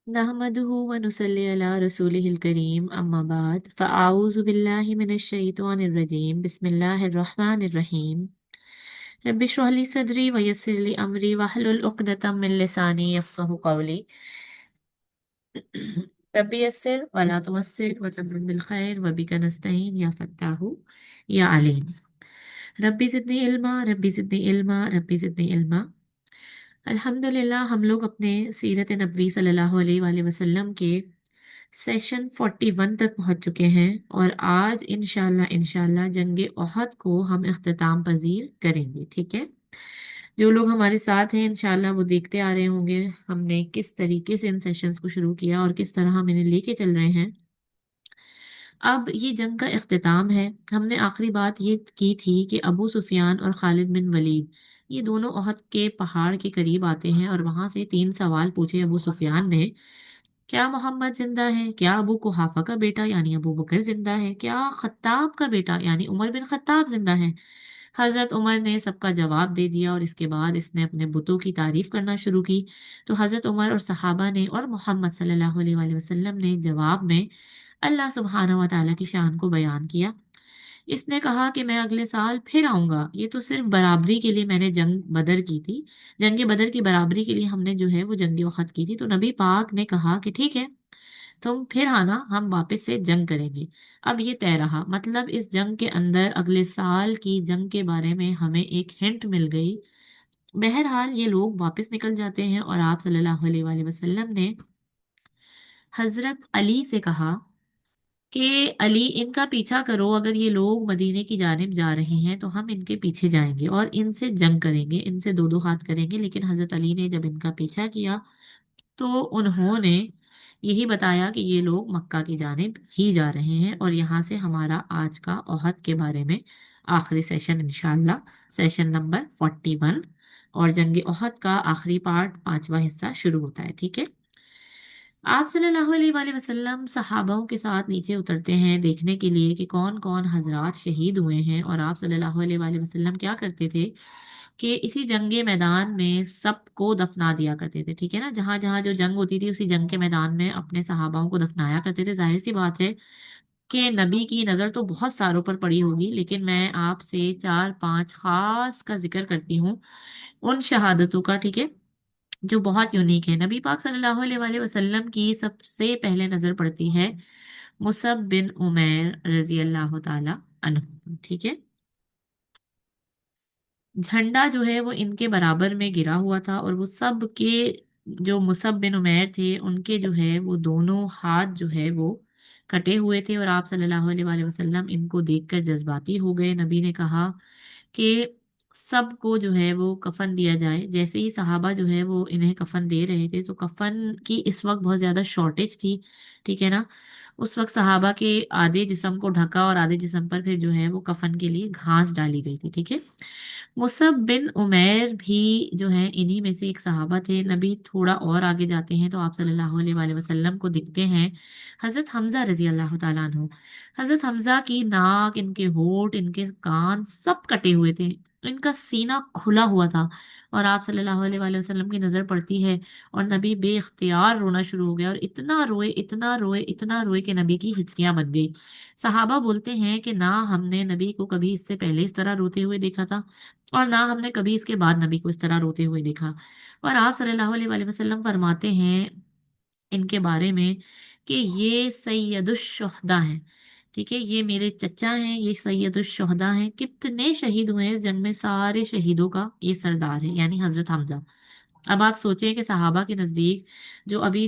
नहमदुहु व नुसल्ली अला रसूलिहिल करीम अम्मा बाद फ़अऊज़ु बिल्लाहि मिनश शैतानिर रजीम बिस्मिल्लाहिर रहमानिर रहीम रब्बि इश्रह ली सदरी व यस्सिर ली अमरी वहलुल उक़दतम मिन लिसानी यफ़क़हू क़ौली रब्बी यस्सिर व ला तुअस्सिर व तम्मिम बिल खैर व बिका नस्तईन या फ़त्ताहू या अलीम। रब्बी ज़िदनी इल्मा रब्बी ज़िदनी इल्मा रब्बी ज़िदनी इल्मा। अल्हम्दुलिल्लाह हम लोग अपने सीरत नबवी सल्लल्लाहु अलैहि वसल्लम के सेशन 41 तक पहुंच चुके हैं और आज इंशाल्लाह इंशाल्लाह जंगे ओहद को हम इख्तिताम पजीर करेंगे। ठीक है, जो लोग हमारे साथ हैं इंशाल्लाह वो देखते आ रहे होंगे हमने किस तरीके से इन सेशंस को शुरू किया और किस तरह हम इन्हें लेके चल रहे हैं। अब ये जंग का इख्तिताम है। हमने आखिरी बात ये की थी कि अबू सुफियान और खालिद बिन वलीद ये दोनों ओहद के पहाड़ के करीब आते हैं और वहां से 3 सवाल पूछे अबू सुफियान ने। क्या मोहम्मद जिंदा है? क्या अबू कुहाफा का बेटा यानी अबू बकर जिंदा है? क्या खत्ताब का बेटा यानी उमर बिन खत्ताब जिंदा है? हजरत उमर ने सबका जवाब दे दिया और इसके बाद इसने अपने बुतों की तारीफ करना शुरू की। तो हजरत उमर और सहाबा ने और मोहम्मद सल्लल्लाहु अलैहि वसल्लम ने जवाब में अल्लाह सुब्हानहू व तआला की शान को बयान किया। इसने कहा कि मैं अगले साल फिर आऊंगा। ये तो सिर्फ बराबरी के लिए मैंने जंग बदर की थी। जंग बदर की बराबरी के लिए हमने जो है वो जंग उहद की थी। तो नबी पाक ने कहा कि ठीक है, तुम फिर आना, हम वापस से जंग करेंगे। अब ये तय रहा, मतलब इस जंग के अंदर अगले साल की जंग के बारे में हमें एक हिंट मिल गई। बहरहाल ये लोग वापस निकल जाते हैं और आप सल्लल्लाहु अलैहि वसल्लम ने हजरत अली से कहा कि अली इनका पीछा करो, अगर ये लोग मदीने की जानिब जा रहे हैं तो हम इनके पीछे जाएंगे और इनसे जंग करेंगे, इनसे दो दो हाथ करेंगे। लेकिन हजरत अली ने जब इनका पीछा किया तो उन्होंने यही बताया कि ये लोग मक्का की जानिब ही जा रहे हैं। और यहाँ से हमारा आज का ओहद के बारे में आखिरी सेशन इंशाल्लाह, सेशन नंबर 41 और जंग ओहद का आखिरी पार्ट 5वां हिस्सा शुरू होता है। ठीक है, आप सल्लल्लाहु अलैहि वसल्लम सहाबाओं के साथ नीचे उतरते हैं देखने के लिए कि कौन कौन हजरात शहीद हुए हैं। और आप सल्लल्लाहु अलैहि वसल्लम क्या करते थे कि इसी जंगे मैदान में सबको दफना दिया करते थे। ठीक है ना, जहां जहां जो जंग होती थी उसी जंग के मैदान में अपने सहाबाओं को दफनाया करते थे। जाहिर सी बात है कि नबी की नज़र तो बहुत सारों पर पड़ी होगी, लेकिन मैं आपसे चार पांच खास का जिक्र करती हूँ उन शहादतों का। ठीक है, जो बहुत यूनिक है। नबी पाक सल्लल्लाहु अलैहि वसल्लम की सबसे पहले नजर पड़ती है मुसब बिन उमैर रजी अल्लाह ताला अन्हु। ठीक है, झंडा जो है वो इनके बराबर में गिरा हुआ था और वो सब के जो मुसब बिन उमैर थे उनके जो है वो दोनों हाथ जो है वो कटे हुए थे। और आप सल्लल्लाहु अलैहि वसल्लम इनको देखकर जज्बाती हो गए। नबी ने कहा कि सबको जो है वो कफन दिया जाए। जैसे ही सहाबा जो है वो इन्हें कफन दे रहे थे तो कफन की इस वक्त बहुत ज्यादा शॉर्टेज थी। ठीक है ना, उस वक्त सहाबा के आधे जिस्म को ढका और आधे जिस्म पर फिर जो है वो कफन के लिए घास डाली गई थी। ठीक है, मुसब बिन उमैर भी जो है इन्हीं में से एक सहाबा थे। नबी थोड़ा और आगे जाते हैं तो आप सल्लल्लाहु अलैहि वसल्लम को दिखते हैं हजरत हमजा रजी अल्लाह तआला अन्हु। हजरत हमजा की नाक, इनके होठ, इनके कान सब कटे हुए थे, इनका सीना खुला हुआ था। और आप सल्लल्लाहु अलैहि वसल्लम की नजर पड़ती है और नबी बेख्तियार रोना शुरू हो गया और इतना रोए इतना रोए इतना रोए कि नबी की हिचकियां बन गई। सहाबा बोलते हैं कि ना हमने नबी को कभी इससे पहले इस तरह रोते हुए देखा था और ना हमने कभी इसके बाद नबी को इस तरह रोते हुए देखा। और आप सल्लल्लाहु अलैहि वसल्लम फरमाते हैं इनके बारे में कि ये सैयदुश शुहदा हैं। ठीक है, ये मेरे चचा हैं, ये सैयदुश शुहदा हैं। कितने शहीद हुए हैं इस जंग में? सारे शहीदों का ये सरदार है यानी हजरत हमजा। अब आप सोचें कि सहाबा के नजदीक जो अभी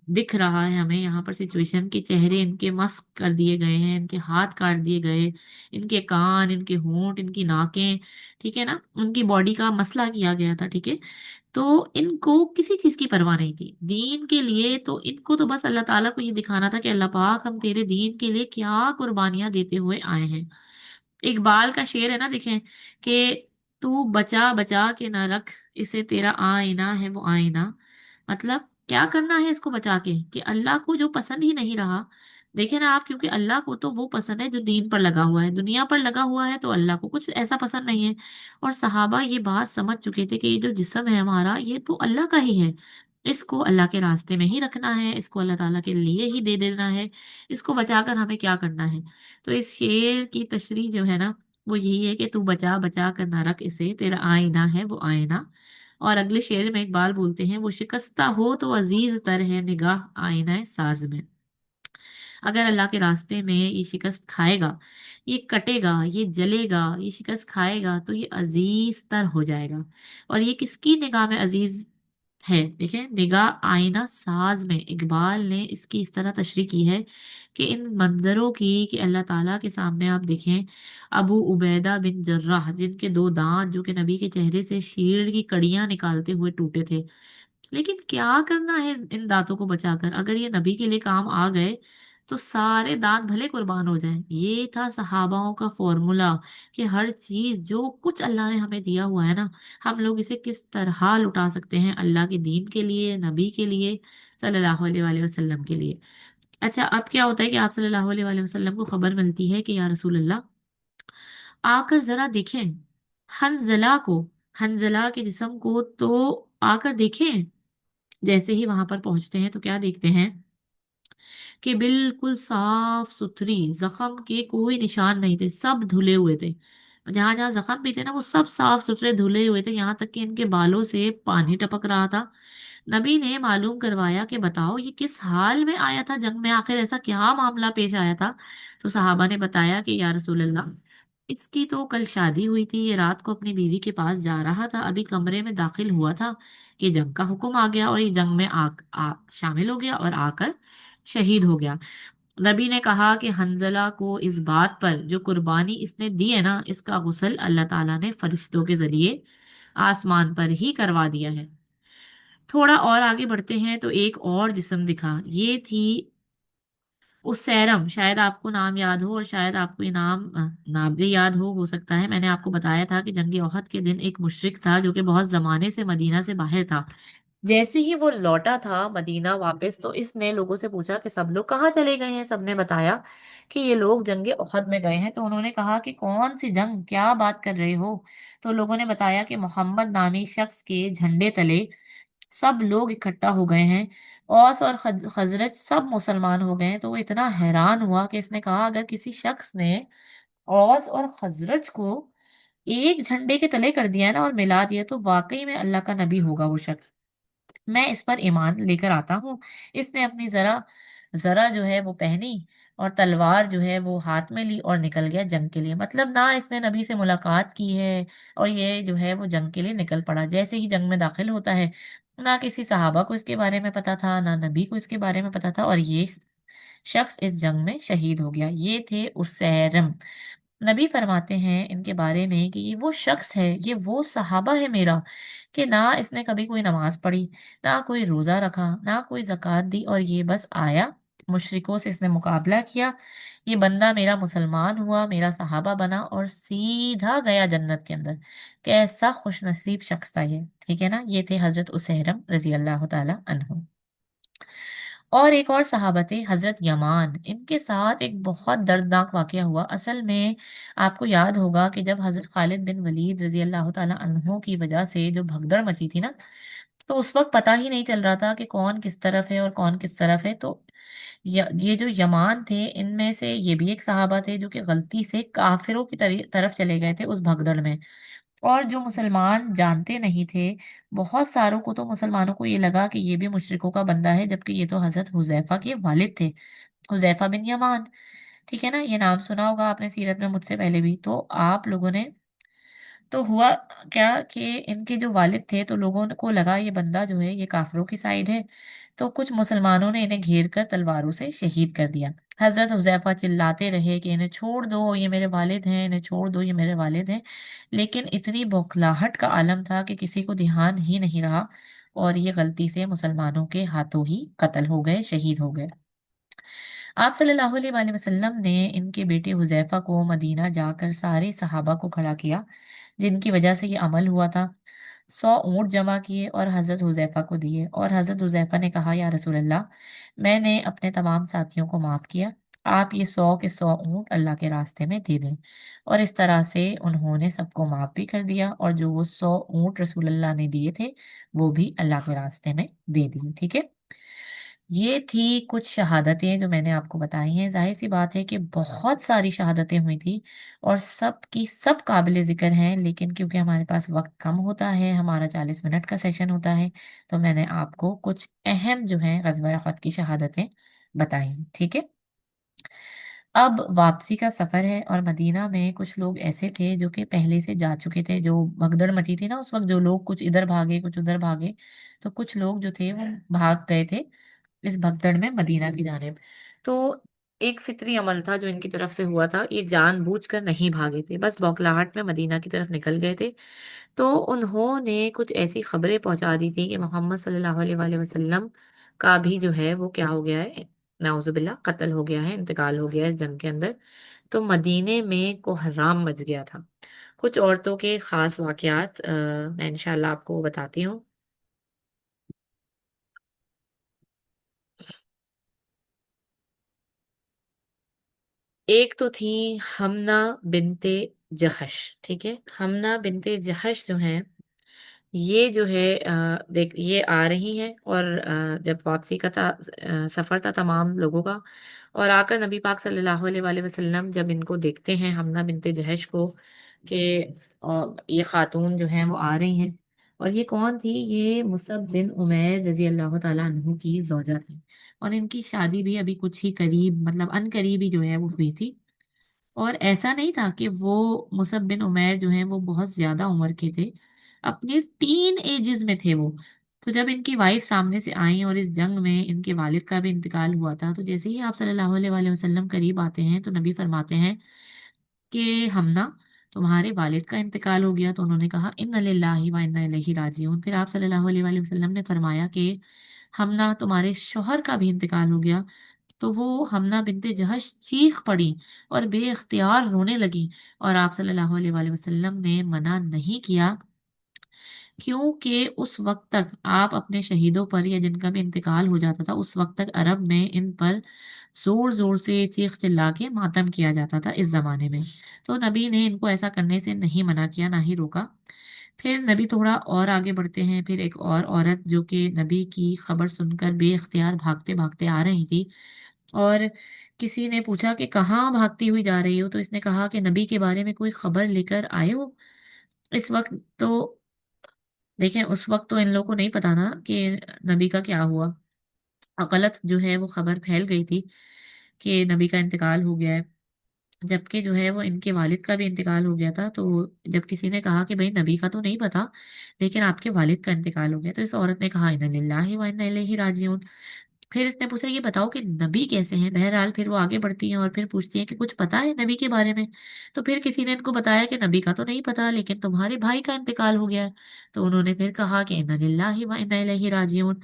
दिख रहा है हमें यहाँ पर सिचुएशन के चेहरे इनके मस्क कर दिए गए हैं, इनके हाथ काट दिए गए, इनके कान, इनके होंठ, इनकी नाकें, ठीक है ना, उनकी बॉडी का मसला किया गया था। ठीक है, तो इनको किसी चीज की परवाह नहीं थी दीन के लिए। तो इनको तो बस अल्लाह ताला को ये दिखाना था कि अल्लाह पाक हम तेरे दीन के लिए क्या कुर्बानियां देते हुए आए हैं। इकबाल का शेर है ना, देखें कि तू बचा बचा के ना रख इसे, तेरा आईना है वो आईना। मतलब क्या करना है इसको बचा के कि अल्लाह को जो पसंद ही नहीं रहा। देखें ना आप, क्योंकि अल्लाह को तो वो पसंद है जो दीन पर लगा हुआ है, दुनिया पर लगा हुआ है तो अल्लाह को कुछ ऐसा पसंद नहीं है। और सहाबा ये बात समझ चुके थे कि ये जो जिस्म है हमारा ये तो अल्लाह का ही है। इसको अल्लाह के रास्ते में ही रखना है, इसको अल्लाह ताला के लिए ही दे देना है, इसको बचाकर हमें क्या करना है। तो इस शेर की तशरीह जो है ना, वो यही है कि तू बचा बचा कर ना रख इसे, तेरा आईना है वो आईना। और अगले शेर में इकबाल बोलते हैं, वो शिकस्ता हो तो अजीज तर है निगाह आईना है साज में। अगर अल्लाह के रास्ते में ये शिकस्त खाएगा, ये कटेगा, ये जलेगा, ये शिकस्त खाएगा, तो ये अजीज तर हो जाएगा। और ये किसकी निगाह में अजीज है? देखें, निगाह आईना साज में। इकबाल ने इसकी इस तरह तशरीह की है कि इन मंजरों की, कि अल्लाह ताला के सामने आप देखें, अबू उबैदा बिन जर्राह, जिनके दो दांत जो कि नबी के चेहरे से शीड़ की कड़ियां निकालते हुए टूटे थे, लेकिन क्या करना है इन दांतों को बचाकर? अगर ये नबी के लिए काम आ गए तो सारे दांत भले कुर्बान हो जाएं। ये था सहाबाओं का फॉर्मूला, कि हर चीज जो कुछ अल्लाह ने हमें दिया हुआ है ना, हम लोग इसे किस तरह लुटा सकते हैं अल्लाह के दीन के लिए, नबी के लिए, सल्लल्लाहु अलैहि वसल्लम के लिए। अच्छा, अब क्या होता है कि आप सल्लल्लाहु अलैहि वसल्लम को खबर मिलती है कि या रसूल अल्लाह, आकर जरा देखें हंजला को, हंजला के जिस्म को तो आकर देखें। जैसे ही वहां पर पहुंचते हैं तो क्या देखते हैं कि बिल्कुल साफ सुथरी, जख्म के कोई निशान नहीं थे, सब धुले हुए थे। जहां जहां जख्म भी थे ना, वो सब साफ सुथरे धुले हुए थे, यहाँ तक कि इनके बालों से पानी टपक रहा था। नबी ने मालूम करवाया कि बताओ ये किस हाल में आया था जंग में, आखिर ऐसा क्या मामला पेश आया था। तो सहाबा ने बताया कि या रसूल अल्लाह, इसकी तो कल शादी हुई थी, ये रात को अपनी बीवी के पास जा रहा था, अभी कमरे में दाखिल हुआ था कि जंग का हुक्म आ गया और ये जंग में शामिल हो गया और आकर शहीद हो गया। नबी ने कहा कि हंजला को इस बात पर जो कुर्बानी इसने दी है ना, इसका गुस्ल अल्लाह ताला ने फरिश्तों के जरिए आसमान पर ही करवा दिया है। थोड़ा और आगे बढ़ते हैं तो एक और जिस्म दिखा, ये थी उसैरम। शायद आपको नाम याद हो और शायद आपको ये नाम भी याद हो सकता है। मैंने आपको बताया था कि जंग ओहद के दिन एक मुशरिक था जो कि बहुत जमाने से मदीना से बाहर था। जैसे ही वो लौटा था मदीना वापस, तो इसने लोगों से पूछा कि सब लोग कहाँ चले गए हैं। सबने बताया कि ये लोग जंग ओहद में गए हैं। तो उन्होंने कहा कि कौन सी जंग, क्या बात कर रहे हो? तो लोगों ने बताया कि मोहम्मद नामी शख्स के झंडे तले सब लोग इकट्ठा हो गए हैं, औस और खजरज सब मुसलमान हो गए हैं। तो वो इतना हैरान हुआ कि इसने कहा, अगर किसी शख्स ने औस और खजरज को एक झंडे के तले कर दिया है ना और मिला दिया, तो वाकई में अल्लाह का नबी होगा वो शख्स। मैं इस पर ईमान लेकर आता हूँ। इसने अपनी जरा जरा जो है वो पहनी और तलवार जो है वो हाथ में ली और निकल गया जंग के लिए। मतलब ना इसने नबी से मुलाकात की है और ये जो है वो जंग के लिए निकल पड़ा। जैसे ही जंग में दाखिल होता है, ना किसी सहाबा को इसके बारे में पता था, ना नबी को इसके बारे में पता था, और ये शख्स इस जंग में शहीद हो गया। ये थे उसैरम। नबी फरमाते हैं इनके बारे में कि ये वो शख्स है, ये वो सहाबा है मेरा, कि ना इसने कभी कोई नमाज पढ़ी, ना कोई रोजा रखा, ना कोई जक़ात दी, और ये बस आया, मुशरिकों से इसने मुकाबला किया, ये बंदा मेरा मुसलमान हुआ, मेरा सहाबा बना और सीधा गया जन्नत के अंदर। कैसा खुशनसीब शख्स था ये। ठीक है ना। ये थे हजरत उसैरम रजी अल्लाह ताला अन्हु। और एक और सहाबा थे हजरत यमान। इनके साथ एक बहुत दर्दनाक वाकया हुआ। असल में आपको याद होगा कि जब हजरत खालिद बिन वलीद रजी अल्लाह ताला अन्हों की वजह से जो भगदड़ मची थी ना, तो उस वक्त पता ही नहीं चल रहा था कि कौन किस तरफ है और कौन किस तरफ है। तो ये जो यमान थे, इनमें से ये भी एक सहाबा थे जो कि गलती से काफिरों की तरफ चले गए थे उस भगदड़ में। और जो मुसलमान जानते नहीं थे, बहुत सारों को, तो मुसलमानों को ये लगा कि ये भी मुशरिकों का बंदा है, जबकि ये तो हजरत हुजैफा के वालिद थे, हुजैफा बिन यमान। ठीक है ना। ये नाम सुना होगा आपने सीरत में मुझसे पहले भी। तो आप लोगों ने, तो हुआ क्या कि इनके जो वालिद थे, तो लोगों को लगा ये बंदा जो है ये काफिरों की साइड है। तो कुछ मुसलमानों ने इन्हें घेर कर तलवारों से शहीद कर दिया। हजरत हुजैफा चिल्लाते रहे कि इन्हें छोड़ दो, ये मेरे वालिद हैं, इन्हें छोड़ दो, ये मेरे वालिद हैं। लेकिन इतनी बौखलाहट का आलम था कि किसी को ध्यान ही नहीं रहा, और ये गलती से मुसलमानों के हाथों ही कत्ल हो गए, शहीद हो गए। आप सल्लल्लाहु अलैहि वसल्लम ने इनके बेटे हुजैफा को मदीना जाकर सारे सहाबा को खड़ा किया जिनकी वजह से ये अमल हुआ था। 100 ऊंट जमा किए और हजरत हुजैफा को दिए, और हजरत हुजैफा ने कहा, या रसूल अल्लाह, मैंने अपने तमाम साथियों को माफ किया, आप ये 100 के 100 ऊंट अल्लाह के रास्ते में दे दें। और इस तरह से उन्होंने सबको माफ भी कर दिया, और जो वो 100 ऊंट रसूलुल्लाह ने दिए थे वो भी अल्लाह के रास्ते में दे दिए। ठीक है, ये थी कुछ शहादतें जो मैंने आपको बताई हैं। जाहिर सी बात है कि बहुत सारी शहादतें हुई थी और सब की सब काबिल जिक्र हैं, लेकिन क्योंकि हमारे पास वक्त कम होता है, हमारा 40 मिनट का सेशन होता है, तो मैंने आपको कुछ अहम जो हैं ग़ज़वा उहद की शहादतें बताई। ठीक है, अब वापसी का सफर है, और मदीना में कुछ लोग ऐसे थे जो कि पहले से जा चुके थे। जो भगदड़ मची थी ना उस वक्त, जो लोग कुछ इधर भागे कुछ उधर भागे, तो कुछ लोग जो थे वो भाग गए थे इस भगदड़ में मदीना की जानिब। तो एक फितरी अमल था जो इनकी तरफ से हुआ था, ये जानबूझकर नहीं भागे थे, बस बौखलाहट में मदीना की तरफ निकल गए थे। तो उन्होंने कुछ ऐसी खबरें पहुंचा दी थी कि मोहम्मद सल्लल्लाहु अलैहि वसल्लम का भी जो है वो क्या हो गया है, नाउजुबिल्ला, कत्ल हो गया है, इंतकाल हो गया है इस जंग के अंदर। तो मदीने में कोहराम मच गया था। कुछ औरतों के खास वाकयात मैं इंशाल्लाह आपको बताती हूँ। एक तो थी हमना बिनते जहश। ठीक है, हमना बिनते जहश जो है, ये जो है देख ये आ रही हैं, और जब वापसी का सफ़र था तमाम लोगों का, और आकर नबी पाक सल्लल्लाहु अलैहि वसल्लम जब इनको देखते हैं हमना बिनते जहश को, कि ये खातून जो हैं वो आ रही हैं। और ये कौन थी? ये मुसअब बिन उमैर रजी अल्लाह ताला अन्हु की ज़ौजा थी, और इनकी शादी भी अभी कुछ ही करीब, मतलब अन करीब ही जो है वो हुई थी। और ऐसा नहीं था कि वो मुसब बिन उमैर जो हैं वो बहुत ज्यादा उम्र के थे, अपनी टीन एजेस में थे वो। तो जब इनकी वाइफ सामने से आई और इस जंग में इनके वालिद का भी इंतकाल हुआ था, तो जैसे ही आप सल्लल्लाहु अलैहि वसल्लम करीब आते हैं तो नबी फरमाते हैं कि हमना, तुम्हारे वालिद का इंतकाल हो गया। तो उन्होंने कहा इन्ना लिल्लाहि व इन्ना इलैहि राजिऊन। फिर आप सल्लल्लाहु अलैहि वसल्लम ने फरमाया कि हमना, तुम्हारे शौहर का भी इंतकाल हो गया। तो वो हमना बिनते जहश चीख पड़ी और बेइख्तियार रोने लगी, और आप सल्लल्लाहु अलैहि वसल्लम ने मना नहीं किया, क्योंकि उस वक्त तक आप अपने शहीदों पर, या जिनका भी इंतकाल हो जाता था, उस वक्त तक अरब में इन पर जोर जोर से चीख चिल्ला के मातम किया जाता था इस जमाने में। तो नबी ने इनको ऐसा करने से नहीं मना किया, ना ही रोका। फिर नबी थोड़ा और आगे बढ़ते हैं। फिर एक और औरत जो कि नबी की खबर सुनकर बेइख्तियार भागते भागते आ रही थी, और किसी ने पूछा कि कहाँ भागती हुई जा रही हो, तो इसने कहा कि नबी के बारे में कोई खबर लेकर आए हो इस वक्त। तो देखें, उस वक्त तो इन लोगों को नहीं पता ना कि नबी का क्या हुआ, और गलत जो है वो खबर फैल गई थी कि नबी का इंतकाल हो गया है, जबकि जो है वो इनके वालिद का भी इंतकाल हो गया था। तो जब किसी ने कहा कि भाई नबी का तो नहीं पता, लेकिन आपके वालिद का इंतकाल हो गया, तो इस औरत ने कहा इन्ना लिल्लाहि व इन्ना इलैहि राजिऊन। फिर इसने पूछा ये बताओ कि नबी कैसे हैं। बहरहाल फिर वो आगे बढ़ती हैं और फिर पूछती हैं कि कुछ पता है नबी के बारे में। तो फिर किसी ने इनको बताया कि नबी का तो नहीं पता, लेकिन तुम्हारे भाई का इंतकाल हो गया है। तो उन्होंने फिर कहा कि इन्ना लिल्लाहि व इन्ना इलैहि राजिऊन।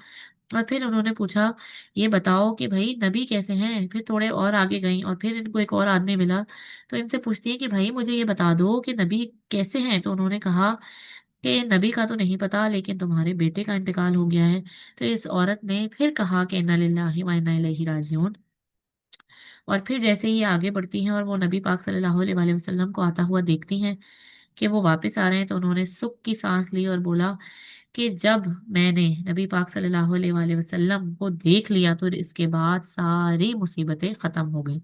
और फिर उन्होंने पूछा ये बताओ कि भाई नबी कैसे हैं। फिर थोड़े और आगे गई, और फिर इनको एक और आदमी मिला, तो इनसे पूछती है कि भाई मुझे ये बता दो कि नबी कैसे हैं। तो उन्होंने कहा कि नबी का तो नहीं पता, लेकिन तुम्हारे बेटे का इंतकाल हो गया है। तो इस औरत ने फिर कहा कि इन्ना लिल्लाहि व इन्ना इलैहि राजिऊन। और फिर जैसे ही आगे बढ़ती हैं और वो नबी पाक सल्लल्लाहु अलैहि वसल्लम को आता हुआ देखती हैं कि वो वापस आ रहे हैं, तो उन्होंने सुख की सांस ली और बोला कि जब मैंने नबी पाक सल्लल्लाहु अलैहि वसल्लम को देख लिया तो इसके बाद सारी मुसीबतें खत्म हो गई।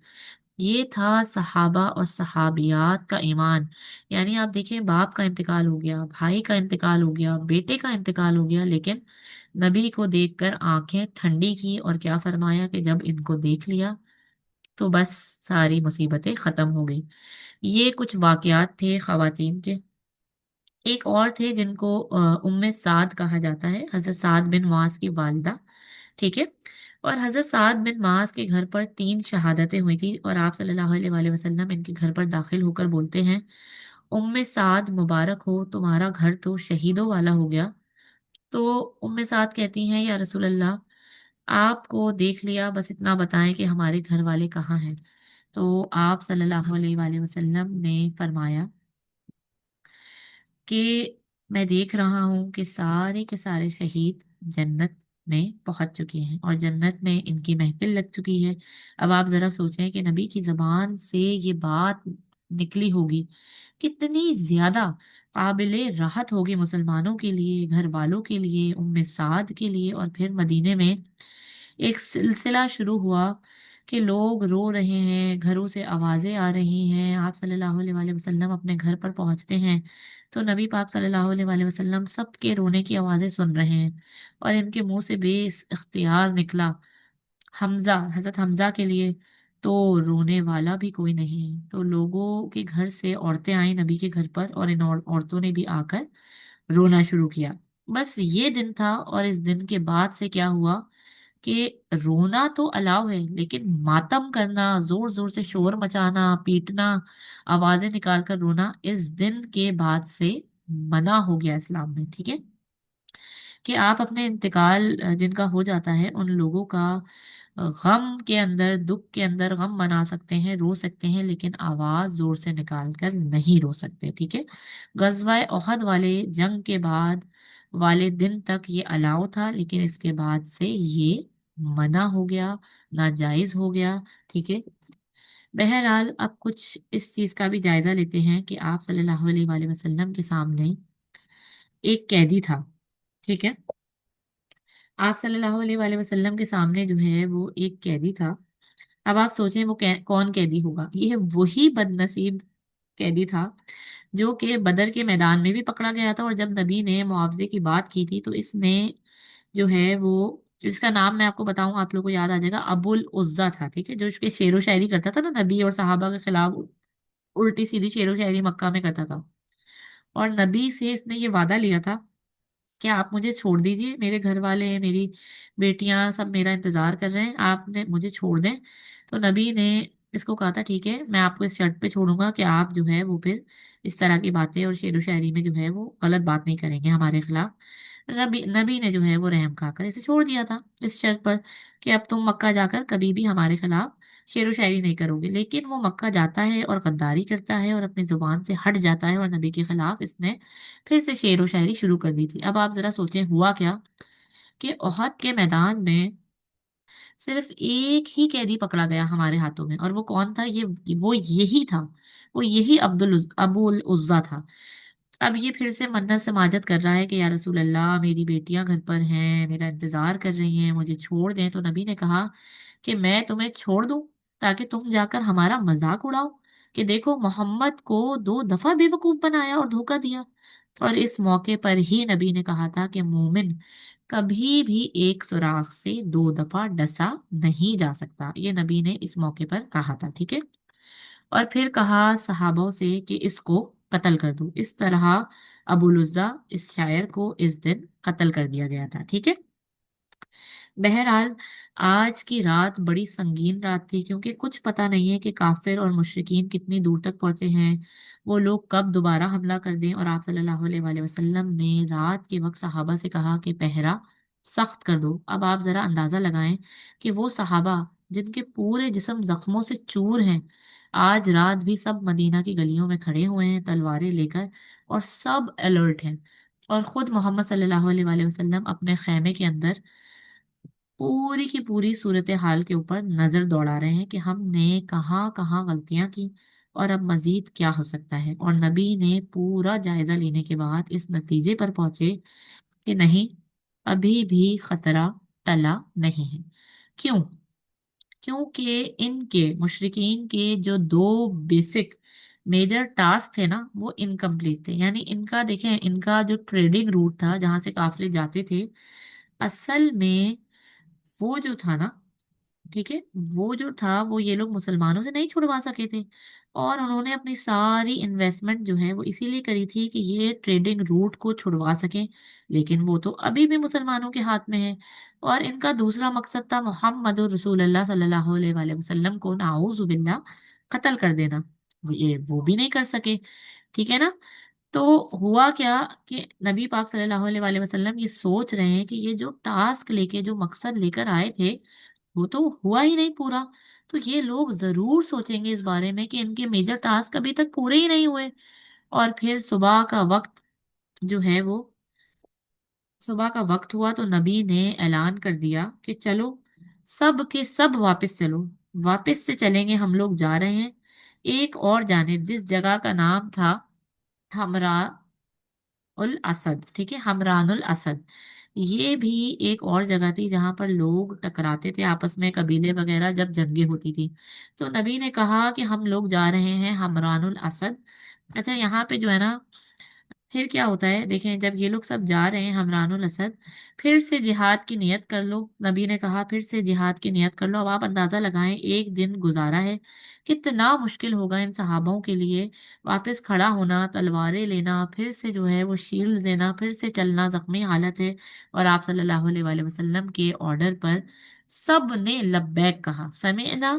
ये था सहाबा और सहाबियात का ईमान। यानी आप देखिए, बाप का इंतकाल हो गया, भाई का इंतकाल हो गया, बेटे का इंतकाल हो गया, लेकिन नबी को देखकर आंखें ठंडी की, और क्या फरमाया कि जब इनको देख लिया तो बस सारी मुसीबतें खत्म हो गई। ये कुछ वाकयात थे खवातीन के। एक और थे जिनको उम्मे साद कहा जाता है, हजरत साद बिन मुआज की वालिदा। ठीक है, और हजरत साद बिन मुआज के घर पर 3 शहादतें हुई थी, और आप सल्लल्लाहु अलैहि वसल्लम इनके घर पर दाखिल होकर बोलते हैं उम्मे साद मुबारक हो, तुम्हारा घर तो शहीदों वाला हो गया। तो उम्मे साद कहती हैं या रसूल अल्लाह, आपको देख लिया, बस इतना बताएं कि हमारे घर वाले कहाँ हैं। तो आप सल्लल्लाहु अलैहि वसल्लम ने फरमाया कि मैं देख रहा हूं कि सारे के सारे शहीद जन्नत में पहुंच चुके हैं और जन्नत में इनकी महफिल लग चुकी है। अब आप जरा सोचें कि नबी की जबान से ये बात निकली होगी, कितनी ज्यादा काबिले राहत होगी मुसलमानों के लिए, घर वालों के लिए, उम्मे साद के लिए। और फिर मदीने में एक सिलसिला शुरू हुआ कि लोग रो रहे हैं, घरों से आवाजें आ रही हैं। आप सल्लल्लाहु अलैहि वसल्लम अपने घर पर पहुंचते हैं तो नबी पाक सल्लल्लाहु अलैहि वसल्लम सबके रोने की आवाजें सुन रहे हैं और इनके मुंह से इख्तियार निकला हमजा, हजरत हमजा के लिए तो रोने वाला भी कोई नहीं है। तो लोगों के घर से औरतें आई नबी के घर पर और इन औरतों ने भी आकर रोना शुरू किया। बस ये दिन था और इस दिन के बाद से क्या हुआ कि रोना तो अलाउ है, लेकिन मातम करना, जोर जोर से शोर मचाना, पीटना, आवाजें निकाल कर रोना इस दिन के बाद से मना हो गया इस्लाम में। ठीक है कि आप अपने इंतकाल जिनका हो जाता है उन लोगों का गम के अंदर, दुख के अंदर गम मना सकते हैं, रो सकते हैं, लेकिन आवाज जोर से निकाल कर नहीं रो सकते। ठीक है, गजवा ओहद वाले जंग के बाद वाले दिन तक ये अलाउ था, लेकिन इसके बाद से ये मना हो गया, नाजायज हो गया। ठीक है, बहरहाल अब कुछ इस चीज का भी जायजा लेते हैं कि आप सल्लल्लाहु अलैहि वसल्लम के सामने एक कैदी था। ठीक है, आप सल्लल्लाहु अलैहि वसल्लम के सामने जो है वो एक कैदी था। अब आप सोचें वो कौन कैदी होगा? ये वही बदनसीब कैदी था जो कि बदर के मैदान में भी पकड़ा गया था और जब नबी ने मुआवजे की बात की थी तो इसने जो है वो, इसका नाम मैं आपको बताऊं आप लोगों को याद आ जाएगा, अबुल उज्जा था। ठीक है, जो उसके शेरो शायरी करता था ना नबी और सहाबा के खिलाफ, उल्टी सीधी शेरो शायरी मक्का में करता था। और नबी से इसने ये वादा लिया था कि आप मुझे छोड़ दीजिए, मेरे घर वाले, मेरी बेटियां सब मेरा इंतजार कर रहे हैं, आपने मुझे छोड़ दें। तो नबी ने इसको कहा था ठीक है, मैं आपको इस शर्त पे छोड़ूंगा कि आप जो है वो फिर इस तरह की बातें और शेरो शायरी में जो है वो गलत बात नहीं करेंगे हमारे खिलाफ। नबी ने जो है वो रहम खाकर इसे छोड़ दिया था इस शर्त पर कि अब तुम मक्का जाकर कभी भी हमारे खिलाफ शेरो शायरी नहीं करोगे। लेकिन वो मक्का जाता है और गद्दारी करता है और अपनी जुबान से हट जाता है और नबी के खिलाफ इसने फिर से शेर व शायरी शुरू कर दी थी। अब आप जरा सोचें हुआ क्या कि ओहद के मैदान में सिर्फ एक ही कैदी पकड़ा गया हमारे हाथों में, और वो कौन था? ये वो यही था, वो यही अबुल उज्जा था। अब ये फिर से मन्नत समाजत कर रहा है कि या रसूल अल्लाह, मेरी बेटियां घर पर हैं, मेरा इंतजार कर रही हैं, मुझे छोड़ दें। तो नबी ने कहा कि मैं तुम्हें छोड़ दूं ताकि तुम जाकर हमारा मजाक उड़ाओ कि देखो मोहम्मद को 2 दफा बेवकूफ बनाया और धोखा दिया। और इस मौके पर ही नबी ने कहा था कि मोमिन कभी भी एक सुराख से 2 दफा डसा नहीं जा सकता। ये नबी ने इस मौके पर कहा था। ठीक है, और फिर कहा सहाबों से कि इसको कत्ल कर दो। इस तरह अबुलुज्जा इस शायर को इस दिन कत्ल कर दिया गया था। ठीक है, बहरहाल आज की रात बड़ी संगीन रात थी, क्योंकि कुछ पता नहीं है कि काफिर और मुशरिकीन कितनी दूर तक पहुंचे हैं, वो लोग कब दोबारा हमला कर दें। और आप सल्लल्लाहु अलैहि वसल्लम ने रात के वक्त सहाबा से कहा कि पहरा सख्त कर दो। अब आप जरा अंदाजा लगाएं कि वो सहाबा जिनके पूरे जिस्म जख्मों से चूर हैं, आज रात भी सब मदीना की गलियों में खड़े हुए हैं तलवारें लेकर और सब अलर्ट हैं। और खुद मोहम्मद सल्लल्लाहु अलैहि वसल्लम अपने खेमे के अंदर पूरी की पूरी सूरत हाल के ऊपर नजर दौड़ा रहे हैं कि हमने कहाँ कहाँ गलतियां की और अब मजीद क्या हो सकता है। और नबी ने पूरा जायजा लेने के बाद इस नतीजे पर पहुंचे कि नहीं, अभी भी खतरा टला नहीं है। क्यों? क्योंकि इनके मुशरिकीन के जो 2 बेसिक मेजर टास्क थे ना वो इनकम्प्लीट थे। यानी इनका देखें, इनका जो ट्रेडिंग रूट था जहां से काफिले जाते थे, असल में वो जो था ना, ठीक है, वो जो था वो ये लोग मुसलमानों से नहीं छुड़वा सके थे। और उन्होंने अपनी सारी इन्वेस्टमेंट जो है वो इसीलिए करी थी कि ये ट्रेडिंग रूट को छुड़वा सकें, लेकिन वो तो अभी भी मुसलमानों के हाथ में है। और इनका दूसरा मकसद था मोहम्मद रसूलुल्लाह सल्लल्लाहु अलैहि वसल्लम को नाउजुबिल्लाह कत्ल कर देना। ये वो भी नहीं कर सके। ठीक है ना? तो हुआ क्या कि नबी पाक सल्लल्लाहु अलैहि वसल्लम ये सोच रहे हैं कि ये जो टास्क लेके, जो मकसद लेकर आए थे, वो तो हुआ ही नहीं पूरा। तो ये लोग जरूर सोचेंगे इस बारे में कि इनके मेजर टास्क अभी तक पूरे ही नहीं हुए। और फिर सुबह का वक्त जो है वो सुबह का वक्त हुआ तो नबी ने ऐलान कर दिया कि चलो, सब के सब वापस चलो, वापस से चलेंगे, हम लोग जा रहे हैं एक और जानिब, जिस जगह का नाम था हमरा उल असद। ठीक है, हमरानुल असद। ये भी एक और जगह थी जहां पर लोग टकराते थे आपस में, कबीले वगैरह जब जंगे होती थी। तो नबी ने कहा कि हम लोग जा रहे हैं हमरानुल असद। अच्छा, यहाँ पे जो है ना, फिर क्या होता है देखें, जब ये लोग सब जा रहे हैं हमरानुल असद, फिर से जिहाद की नियत कर लो। नबी ने कहा फिर से जिहाद की नियत कर लो। अब आप अंदाजा लगाएं, एक दिन गुजारा है, कितना मुश्किल होगा इन सहाबाओं के लिए वापस खड़ा होना, तलवारें लेना, फिर से जो है वो शील्ड देना, फिर से चलना, जख्मी हालत है। और आप सल्लल्लाहु अलैहि वसल्लम के ऑर्डर पर सब ने लब्बैक कहा, समीअना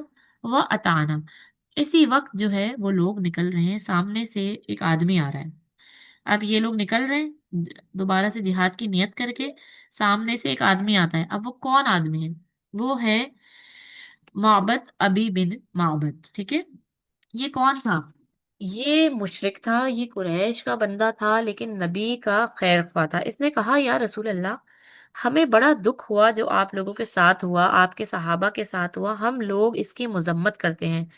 व अताना। इसी वक्त जो है वो लोग निकल रहे हैं, सामने से एक आदमी आ रहा है। अब ये लोग निकल रहे हैं दोबारा से जिहाद की नियत करके, सामने से एक आदमी आता है। अब वो कौन आदमी है? वो है माबद अबी बिन माबद। ठीक है, ये कौन था? ये मुशरिक था, ये कुरैश का बंदा था, लेकिन नबी का खैर ख्वाह था। इसने कहा, या रसूल अल्लाह, हमें बड़ा दुख हुआ जो आप लोगों के साथ हुआ, आपके सहाबा के साथ हुआ, हम लोग इसकी मजम्मत करते हैं।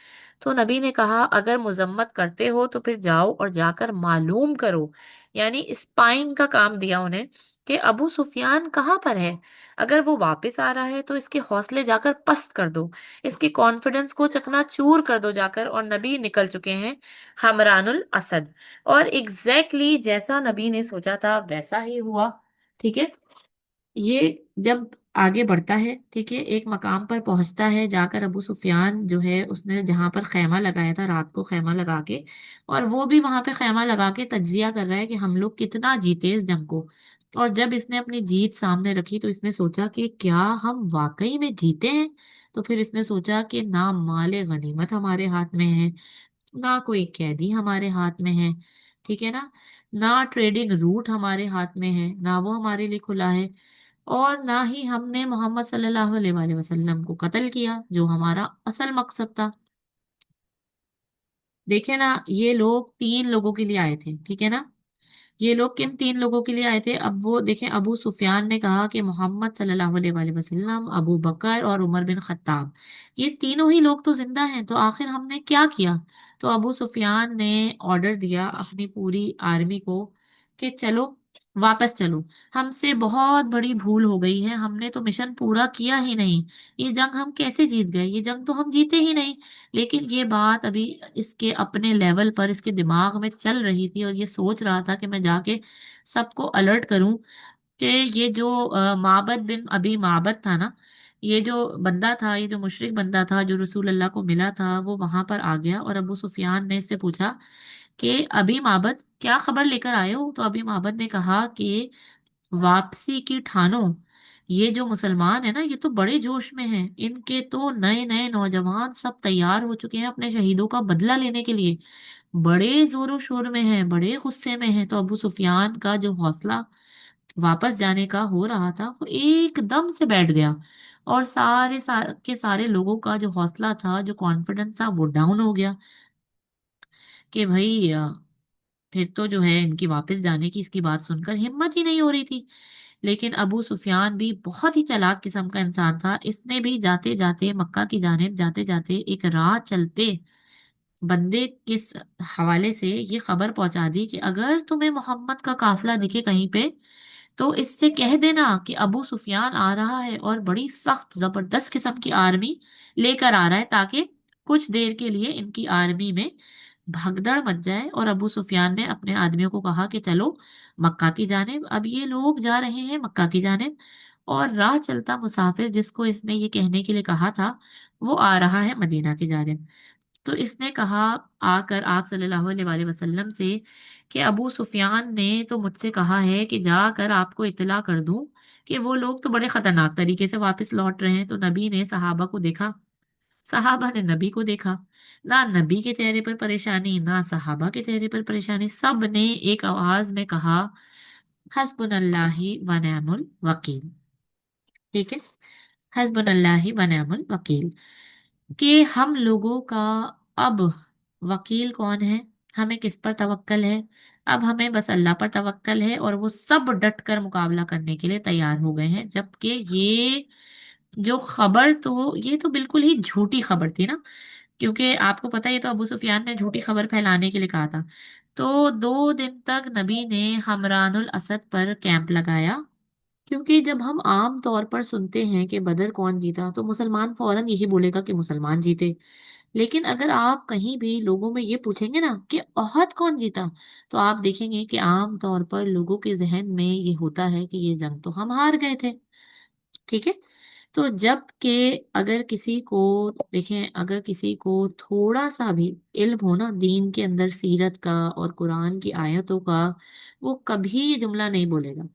तो नबी ने कहा, अगर मजम्मत करते हो तो फिर जाओ और जाकर मालूम करो, यानी स्पाइंग का काम दिया उन्हें, कि अबू सुफियान कहाँ पर है। अगर वो वापस आ रहा है तो इसके हौसले जाकर पस्त कर दो, इसके कॉन्फिडेंस को चकनाचूर कर दो जाकर। और नबी निकल चुके हैं हमरानुल असद। और एग्जैक्टली जैसा नबी ने सोचा था वैसा ही हुआ। ठीक है, ये जब आगे बढ़ता है, ठीक है, एक मकाम पर पहुंचता है, जाकर अबू सुफियान जो है उसने जहां पर खैमा लगाया था रात को, खैमा लगा के, और वो भी वहां पे खैमा लगा के तज्जिया कर रहा है कि हम लोग कितना जीते इस जंग को। और जब इसने अपनी जीत सामने रखी तो इसने सोचा कि क्या हम वाकई में जीते हैं। तो फिर इसने सोचा कि ना माले गनीमत हमारे हाथ में है, ना कोई कैदी हमारे हाथ में है, ठीक है ना, ना ट्रेडिंग रूट हमारे हाथ में है, ना वो हमारे लिए खुला है, और ना ही हमने मोहम्मद सल्लल्लाहु अलैहि वसल्लम को कत्ल किया जो हमारा असल मकसद था। देखे ना, ये लोग तीन लोगों के लिए आए थे, ठीक है ना। ये लोग किन तीन लोगों के लिए आए थे? अब वो देखें, अबू सुफियान ने कहा कि मोहम्मद सल्लल्लाहु अलैहि वसल्लम, अबू बकर और उमर बिन खत्ताब, ये तीनों ही लोग तो जिंदा हैं, तो आखिर हमने क्या किया? तो अबू सुफियान ने ऑर्डर दिया अपनी पूरी आर्मी को कि चलो, वापस चलो, हमसे बहुत बड़ी भूल हो गई है, हमने तो मिशन पूरा किया ही नहीं, ये जंग हम कैसे जीत गए, ये जंग तो हम जीते ही नहीं। लेकिन ये बात अभी इसके अपने लेवल पर इसके दिमाग में चल रही थी, और ये सोच रहा था कि मैं जाके सबको अलर्ट करूं कि ये जो माबद बिन अभी माबद था ना, ये जो बंदा था, ये जो मुशरिक बंदा था जो रसूल अल्लाह को मिला था, वो वहां पर आ गया। और अबू सुफियान ने इससे पूछा कि अभी माबद क्या खबर लेकर आए हो? तो अभी माबद ने कहा कि वापसी की ठानो, ये जो मुसलमान है ना, ये तो बड़े जोश में हैं, इनके तो नए नए नौजवान सब तैयार हो चुके हैं अपने शहीदों का बदला लेने के लिए, बड़े जोरों शोर में हैं, बड़े गुस्से में हैं। तो अबू सुफियान का जो हौसला वापस जाने का हो रहा था वो एकदम से बैठ गया, और के सारे लोगों का जो हौसला था, जो कॉन्फिडेंस था, वो डाउन हो गया कि भाई फिर तो जो है इनकी वापस जाने की, इसकी बात सुनकर हिम्मत ही नहीं हो रही थी। लेकिन अबू सुफियान भी बहुत ही चालाक किस्म का इंसान था, इसने भी जाते जाते मक्का की जानिब जाते जाते एक राह चलते बंदे के हवाले से ये खबर पहुंचा दी कि अगर तुम्हें मोहम्मद का काफिला दिखे कहीं पे, तो इससे कह देना कि अबू सुफियान आ रहा है और बड़ी सख्त जबरदस्त किस्म की आर्मी लेकर आ रहा है, ताकि कुछ देर के लिए इनकी आर्मी में भगदड़ मच जाए। और अबू सुफियान ने अपने आदमियों को कहा कि चलो मक्का की जानिब। अब ये लोग जा रहे हैं मक्का की जानिब, और राह चलता मुसाफिर जिसको इसने ये कहने के लिए कहा था, वो आ रहा है मदीना की जानिब। तो इसने कहा आकर आप सल्लल्लाहु अलैहि वसल्लम से कि अबू सुफियान ने तो मुझसे कहा है कि जाकर आपको इत्तला कर दूं कि वो लोग तो बड़े खतरनाक तरीके से वापस लौट रहे हैं। तो नबी ने सहाबा को देखा, सहाबा ने नबी को देखा, ना नबी के चेहरे पर परेशानी, ना सहाबा के चेहरे पर परेशानी, सब ने एक आवाज में कहा, हस्बुनल्लाहि व निअमल वकील। ठीक है, हस्बुनल्लाहि व निअमल वकील, कि हम लोगों का अब वकील कौन है? हमें किस पर तवक्कल है? अब हमें बस अल्लाह पर तवक्कल है, और वो सब डट कर मुकाबला करने के लिए तैयार हो गए हैं। जबकि ये जो खबर, तो ये तो बिल्कुल ही झूठी खबर थी ना, क्योंकि आपको पता है ये तो अबू सुफियान ने झूठी खबर फैलाने के लिए कहा था। तो 2 दिन तक नबी ने हमरानुल असद पर कैंप लगाया। क्योंकि जब हम आम तौर पर सुनते हैं कि बदर कौन जीता, तो मुसलमान फौरन यही बोलेगा कि मुसलमान जीते। लेकिन अगर आप कहीं भी लोगों में ये पूछेंगे ना कि ओहद कौन जीता, तो आप देखेंगे कि आम तौर पर लोगों के जहन में ये होता है कि ये जंग तो हम हार गए थे। ठीक है। तो जब के अगर किसी को, देखें, अगर किसी को थोड़ा सा भी इल्म हो ना दीन के अंदर, सीरत का और कुरान की आयतों का, वो कभी ये जुमला नहीं बोलेगा।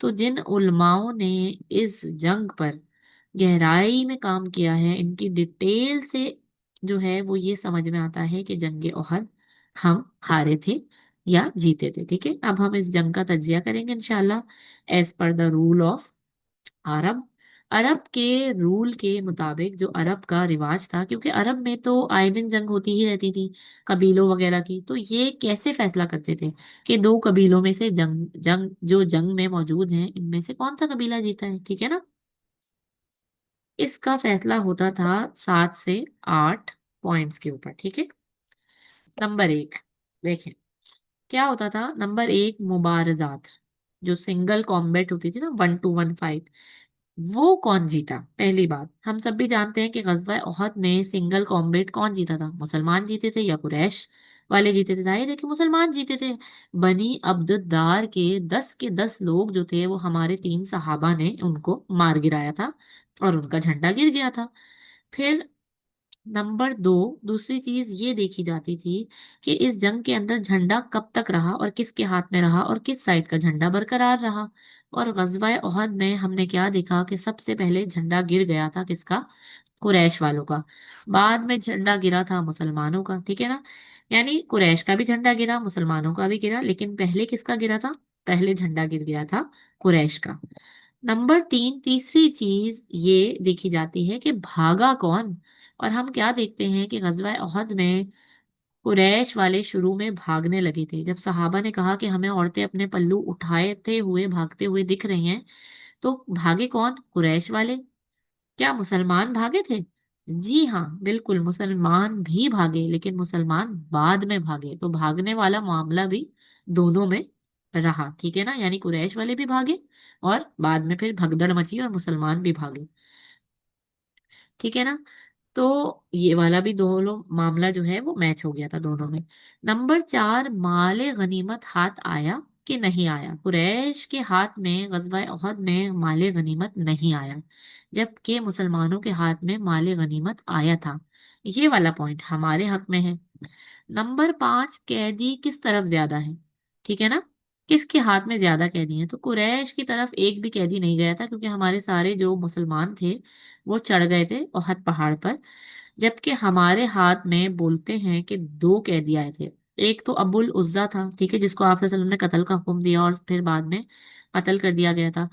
तो जिन उलमाओं ने इस जंग पर गहराई में काम किया है, इनकी डिटेल से जो है वो ये समझ में आता है कि जंग ओहद हम हारे थे या जीते थे। ठीक है, अब हम इस जंग का तजिया करेंगे इंशाल्लाह, as per the rule of Arab. Arab के रूल के मुताबिक, जो अरब का रिवाज था, क्योंकि अरब में तो आए दिन जंग होती ही रहती थी कबीलों वगैरह की, तो ये कैसे फैसला करते थे कि 2 कबीलों में से जंग जंग जो जंग में मौजूद हैं, इनमें से कौन सा कबीला जीता है। ठीक है ना। इसका फैसला होता था 7 से 8 पॉइंट्स के ऊपर। ठीक है। नंबर 1, देखें क्या होता था। नंबर 1, मुबारजात, जो सिंगल कॉम्बैट होती थी ना, 1-to-1 फाइट, वो कौन जीता। पहली बात, हम सब भी जानते हैं कि गजवा ओहद में सिंगल कॉम्बैट कौन जीता था, मुसलमान जीते थे या कुरैश वाले जीते थे। जाहिर है कि मुसलमान जीते थे। बनी अब्दुद्दार के 10 लोग जो थे, वो हमारे 3 सहाबा ने उनको मार गिराया था और उनका झंडा गिर गया था। फिर नंबर 2, दूसरी चीज ये देखी जाती थी कि इस जंग के अंदर झंडा कब तक रहा और किसके हाथ में रहा और किस साइड का झंडा बरकरार रहा। और गजवा ओहद में हमने क्या देखा कि सबसे पहले झंडा गिर गया था किसका, कुरैश वालों का। बाद में झंडा गिरा था मुसलमानों का। ठीक है ना। यानी कुरैश का भी झंडा गिरा, मुसलमानों का भी गिरा, लेकिन पहले किसका गिरा था? पहले झंडा गिर गया था कुरैश का। नंबर 3, तीसरी चीज ये देखी जाती है कि भागा कौन। और हम क्या देखते हैं कि गजवा ओहद में कुरैश वाले शुरू में भागने लगे थे। जब सहाबा ने कहा कि हमें औरतें अपने पल्लू उठाते हुए भागते हुए दिख रही हैं, तो भागे कौन? कुरैश वाले। क्या मुसलमान भागे थे? जी हाँ, बिल्कुल, मुसलमान भी भागे, लेकिन मुसलमान बाद में भागे। तो भागने वाला मामला भी दोनों में रहा। ठीक है ना। यानी कुरैश वाले भी भागे और बाद में फिर भगदड़ मची और मुसलमान भी भागे। ठीक है ना। तो ये वाला भी दोनों मामला जो है वो मैच हो गया था दोनों में। नंबर 4, माले गनीमत हाथ आया कि नहीं आया। कुरैश के हाथ में गजवा ओहद में माले गनीमत नहीं आया, जबकि मुसलमानों के हाथ में माले गनीमत आया था। ये वाला पॉइंट हमारे हक में है। नंबर 5, कैदी किस तरफ ज्यादा है। ठीक है ना। किसके हाथ में ज्यादा कैदी हैं? तो कुरैश की तरफ एक भी कैदी नहीं गया था, क्योंकि हमारे सारे जो मुसलमान थे वो चढ़ गए थे ओहद पहाड़ पर। जबकि हमारे हाथ में बोलते हैं कि 2 कैदी आए थे। एक तो अबुल उज्जा था, ठीक है, जिसको आप सल्लल्लाहु अलैहि वसल्लम ने कत्ल का हुक्म दिया और फिर बाद में कत्ल कर दिया गया था।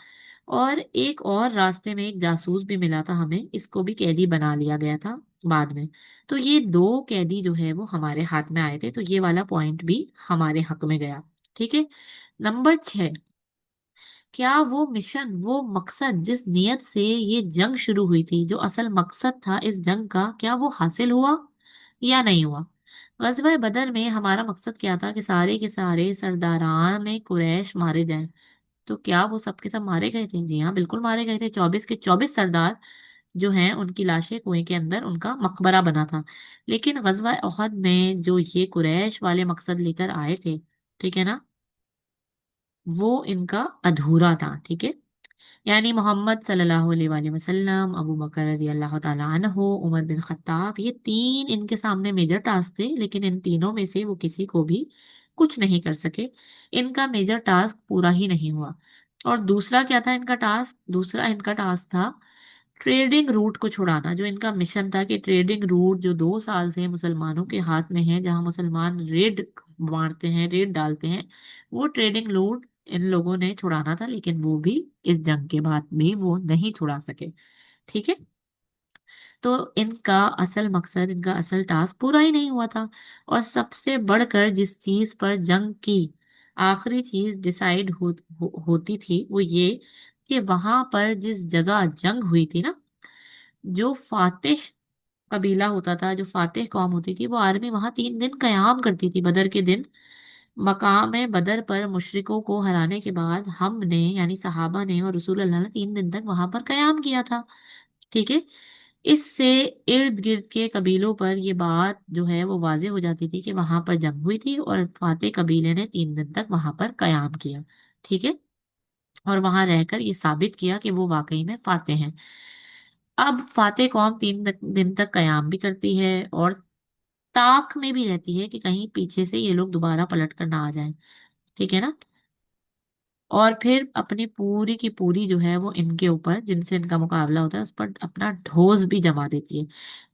और एक और रास्ते में एक जासूस भी मिला था हमें, इसको भी कैदी बना लिया गया था बाद में। तो ये 2 कैदी जो है वो हमारे हाथ में आए थे, तो ये वाला पॉइंट भी हमारे हक में गया। ठीक है। नंबर 6, क्या वो मिशन, वो मकसद जिस नियत से ये जंग शुरू हुई थी, जो असल मकसद था इस जंग का, क्या वो हासिल हुआ या नहीं हुआ? गज़वा बदर में हमारा मकसद क्या था कि सारे के सारे सरदारान कुरैश मारे जाएं। तो क्या वो सब के सब मारे गए थे? जी हाँ, बिल्कुल मारे गए थे। 24 के 24 सरदार जो हैं, उनकी लाशें कुएं के अंदर, उनका मकबरा बना था। लेकिन गज़वा ओहद में जो ये कुरैश वाले मकसद लेकर आए थे, ठीक है ना, वो इनका अधूरा था। ठीक है। यानी मोहम्मद सल्लल्लाहु अलैहि वसल्लम, अबू बकर रजी अल्लाह ताला अन्हो, उमर बिन खत्ताब, ये 3 इनके सामने मेजर टास्क थे, लेकिन इन तीनों में से वो किसी को भी कुछ नहीं कर सके। इनका मेजर टास्क पूरा ही नहीं हुआ। और दूसरा क्या था इनका टास्क? दूसरा इनका टास्क था ट्रेडिंग रूट को छुड़ाना। जो इनका मिशन था कि ट्रेडिंग रूट जो 2 साल से मुसलमानों के हाथ में है, जहां मुसलमान रेड मारते हैं, रेड डालते हैं, वो ट्रेडिंग रूट इन लोगों ने छुड़ाना था, लेकिन वो भी इस जंग के बाद भी वो नहीं छुड़ा सके। ठीक है। तो इनका असल मकसद, इनका असल टास्क पूरा ही नहीं हुआ था। और सबसे बढ़कर जिस चीज पर जंग की आखिरी चीज डिसाइड होती थी वो ये कि वहां पर जिस जगह जंग हुई थी ना, जो फातेह कबीला होता था, जो फातेह कौम होती थी, वो आर्मी वहां 3 दिन कयाम करती थी बदर के दिन। मकाम बदर पर मुशरिकों को हराने के बाद हमने यानी सहाबा ने और रसूल अल्लाह ने 3 दिन तक वहां पर कयाम किया था। ठीक है। इससे इर्द गिर्द के कबीलों पर ये बात जो है वो वाज़ेह हो जाती थी कि वहां पर जंग हुई थी और फातेह कबीले ने 3 दिन तक वहां पर कयाम किया। ठीक है। और वहां रहकर ये साबित किया कि वो वाकई में फातेह हैं। अब फातेह कौम 3 दिन तक कयाम भी करती है और ताक में भी रहती है कि कहीं पीछे से ये लोग दोबारा पलट कर ना आ जाएं। ठीक है ना। और फिर अपनी पूरी की पूरी जो है वो इनके ऊपर, जिनसे इनका मुकाबला होता है, उस पर अपना ठोस भी जमा देती है।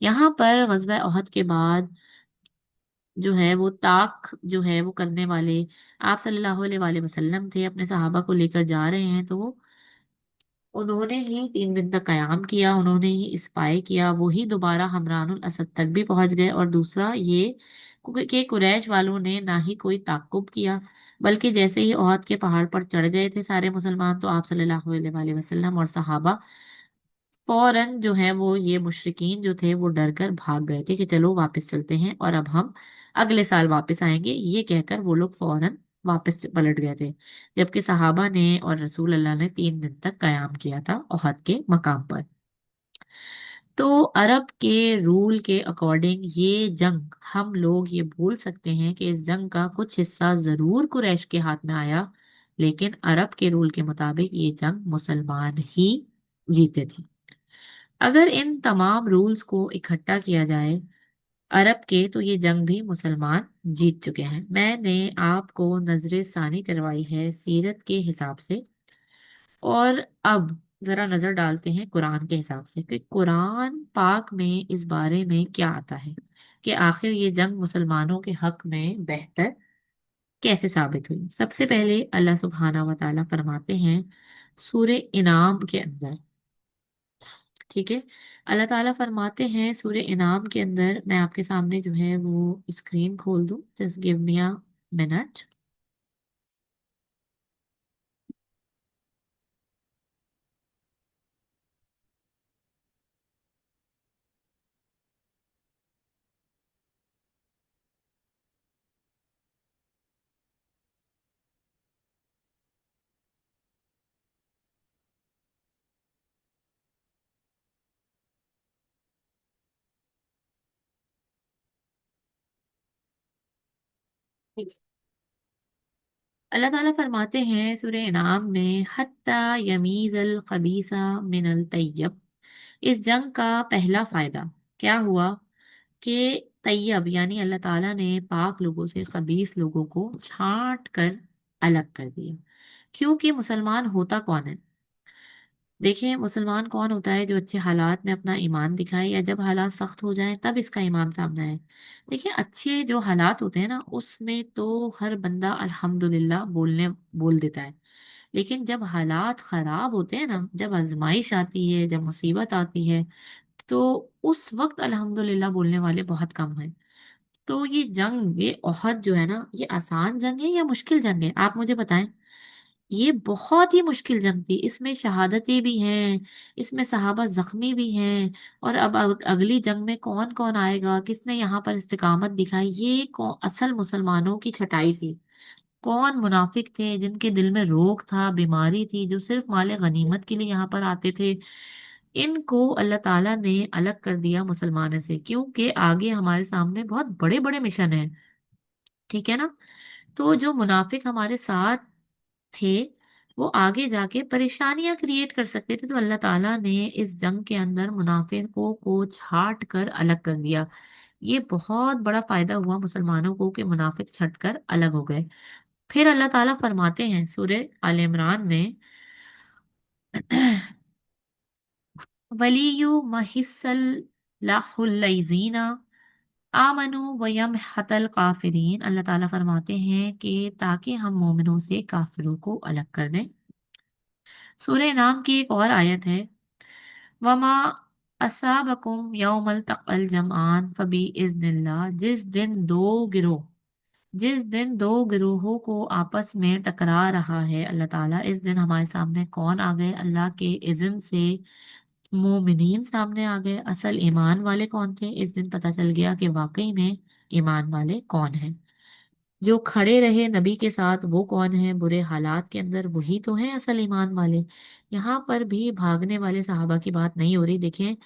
यहाँ पर गज़वा ओहद के बाद जो है वो ताक जो है वो करने वाले आप सल्लल्लाहु अलैहि वसल्लम थे, अपने सहाबा को लेकर जा रहे हैं, तो वो उन्होंने ही 3 दिन तक कयाम किया, उन्होंने ही स्पाई किया, वो ही दोबारा हमरानुल असद तक भी पहुंच गए। और दूसरा ये कि कुरैश वालों ने ना ही कोई ताकुब किया, बल्कि जैसे ही ओहद के पहाड़ पर चढ़ गए थे सारे मुसलमान, तो आप सल्लल्लाहु अलैहि वसल्लम और सहाबा फौरन जो है वो ये मुशरिकीन जो थे वो डर कर भाग गए थे कि चलो वापस चलते हैं और अब हम अगले साल वापस आएंगे, ये कहकर वो लोग फौरन वापस पलट गए थे। जबकि सहाबा ने और रसूल अल्लाह ने 3 दिन तक कयाम किया था ओहद के मकाम पर। तो अरब के रूल के अकॉर्डिंग ये जंग, हम लोग ये बोल सकते हैं कि इस जंग का कुछ हिस्सा जरूर कुरैश के हाथ में आया, लेकिन अरब के रूल के मुताबिक ये जंग मुसलमान ही जीते थे। अगर इन तमाम रूल्स को इकट्ठा किया जाए अरब के, तो ये जंग भी मुसलमान जीत चुके हैं। मैंने आपको नजर सानी करवाई है सीरत के हिसाब से। और अब जरा नजर डालते हैं कुरान के हिसाब से कि कुरान पाक में इस बारे में क्या आता है कि आखिर ये जंग मुसलमानों के हक में बेहतर कैसे साबित हुई। सबसे पहले अल्लाह सुब्हाना व तआला फरमाते हैं सूरे इनाम के अंदर। ठीक है। अल्लाह ताला फरमाते हैं सूर्य इनाम के अंदर, मैं आपके सामने जो है वो स्क्रीन खोल दूं, just give me a minute. अल्लाह ताला फरमाते हैं सूर्य इनाम में हत्ता यमीज़ल खबीसा मिनल तैयब। इस जंग का पहला फायदा क्या हुआ कि तैयब यानी अल्लाह ताला ने पाक लोगों से खबीस लोगों को छांट कर अलग कर दिया। क्योंकि मुसलमान होता कौन है? देखिए, मुसलमान कौन होता है जो अच्छे हालात में अपना ईमान दिखाए, या जब हालात सख्त हो जाएं तब इसका ईमान सामने आए। देखिए, अच्छे जो हालात होते हैं ना उसमें तो हर बंदा अल्हम्दुलिल्लाह बोल देता है। लेकिन जब हालात खराब होते हैं ना, जब आजमाइश आती है, जब मुसीबत आती है, तो उस वक्त अल्हम्दुलिल्लाह बोलने वाले बहुत कम हैं। तो ये जंग, ये ओहद जो है ना, ये आसान जंग है या मुश्किल जंग है, आप मुझे बताएं। ये बहुत ही मुश्किल जंग थी, इसमें शहादतें भी हैं, इसमें सहाबा जख्मी भी हैं। और अब अगली जंग में कौन कौन आएगा, किसने यहाँ पर इस्तिकामत दिखाई, ये असल मुसलमानों की छटाई थी। कौन मुनाफिक थे जिनके दिल में रोग था, बीमारी थी, जो सिर्फ माले गनीमत के लिए यहाँ पर आते थे, इनको अल्लाह ताला ने अलग कर दिया मुसलमानों से, क्योंकि आगे हमारे सामने बहुत बड़े बड़े मिशन हैं। ठीक है ना। तो जो मुनाफिक हमारे साथ थे वो आगे जाके परेशानियां क्रिएट कर सकते थे, तो अल्लाह ताला ने इस जंग के अंदर मुनाफिकों को छांट कर अलग कर दिया। ये बहुत बड़ा फायदा हुआ मुसलमानों को कि मुनाफिक छट कर अलग हो गए। फिर अल्लाह ताला फरमाते हैं सूरह आल इमरान में वलियु महिसल लाहुल्लज़ीना आमनु वयम हतल काफिरीन। अल्लाह ताला फरमाते हैं कि ताकि हम मोमिनों से काफिरों को अलग कर दें। सूर्य नाम की एक और आयत है वमा असाबकुम यौमल तक़ल जमआन फबी इज़्निल्लाह, जिस दिन दो गिरोहों को आपस में टकरा रहा है अल्लाह ताला, इस दिन हमारे सामने कौन आ गए? अल्लाह के इज़्न से मोमिनीन सामने आ गए। असल ईमान वाले कौन थे? इस दिन पता चल गया कि वाकई में ईमान वाले कौन हैं। जो खड़े रहे नबी के साथ वो कौन है बुरे हालात के अंदर? वही तो है असल ईमान वाले। यहाँ पर भी भागने वाले सहाबा की बात नहीं हो रही। देखें,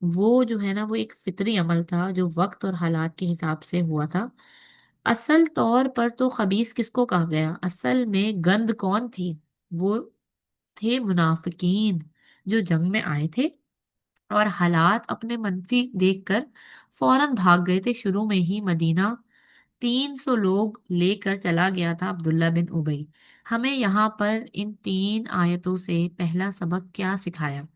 वो जो है ना, वो एक फितरी अमल था जो वक्त और हालात के हिसाब से हुआ था। असल तौर पर तो खबीस किसको कहा गया? असल में गंद कौन थी? वो थे मुनाफिकीन, जो जंग में आए थे और हालात अपने मनफी देखकर फौरन भाग गए थे। शुरू में ही मदीना 300 लोग लेकर चला गया था अब्दुल्ला बिन उबई। हमें यहाँ पर इन 3 आयतों से पहला सबक क्या सिखाया?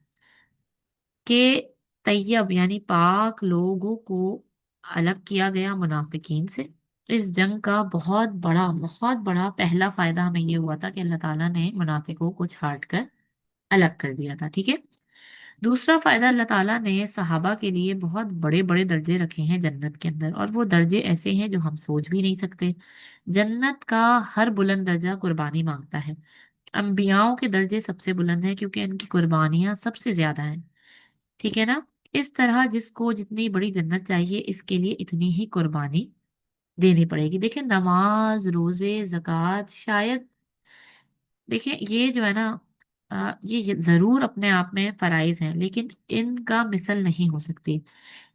कि तैयब यानी पाक लोगों को अलग किया गया मुनाफिकीन से। इस जंग का बहुत बड़ा पहला फायदा हमें ये हुआ था कि अल्लाह ताला ने मुनाफिकों को छांट कर अलग कर दिया था। ठीक है। दूसरा फायदा, अल्लाह ताला ने सहाबा के लिए बहुत बड़े बड़े दर्जे रखे हैं जन्नत के अंदर, और वो दर्जे ऐसे हैं जो हम सोच भी नहीं सकते। जन्नत का हर बुलंद दर्जा कुर्बानी मांगता है। अंबियाओं के दर्जे सबसे बुलंद हैं क्योंकि इनकी कुर्बानियां सबसे ज्यादा हैं। ठीक है ना। इस तरह जिसको जितनी बड़ी जन्नत चाहिए, इसके लिए इतनी ही कुर्बानी देनी पड़ेगी। देखिए, नमाज, रोजे, जक़ात, शायद देखिए ये जो है ना, ये जरूर अपने आप में फराइज हैं, लेकिन इनका मिसल नहीं हो सकती।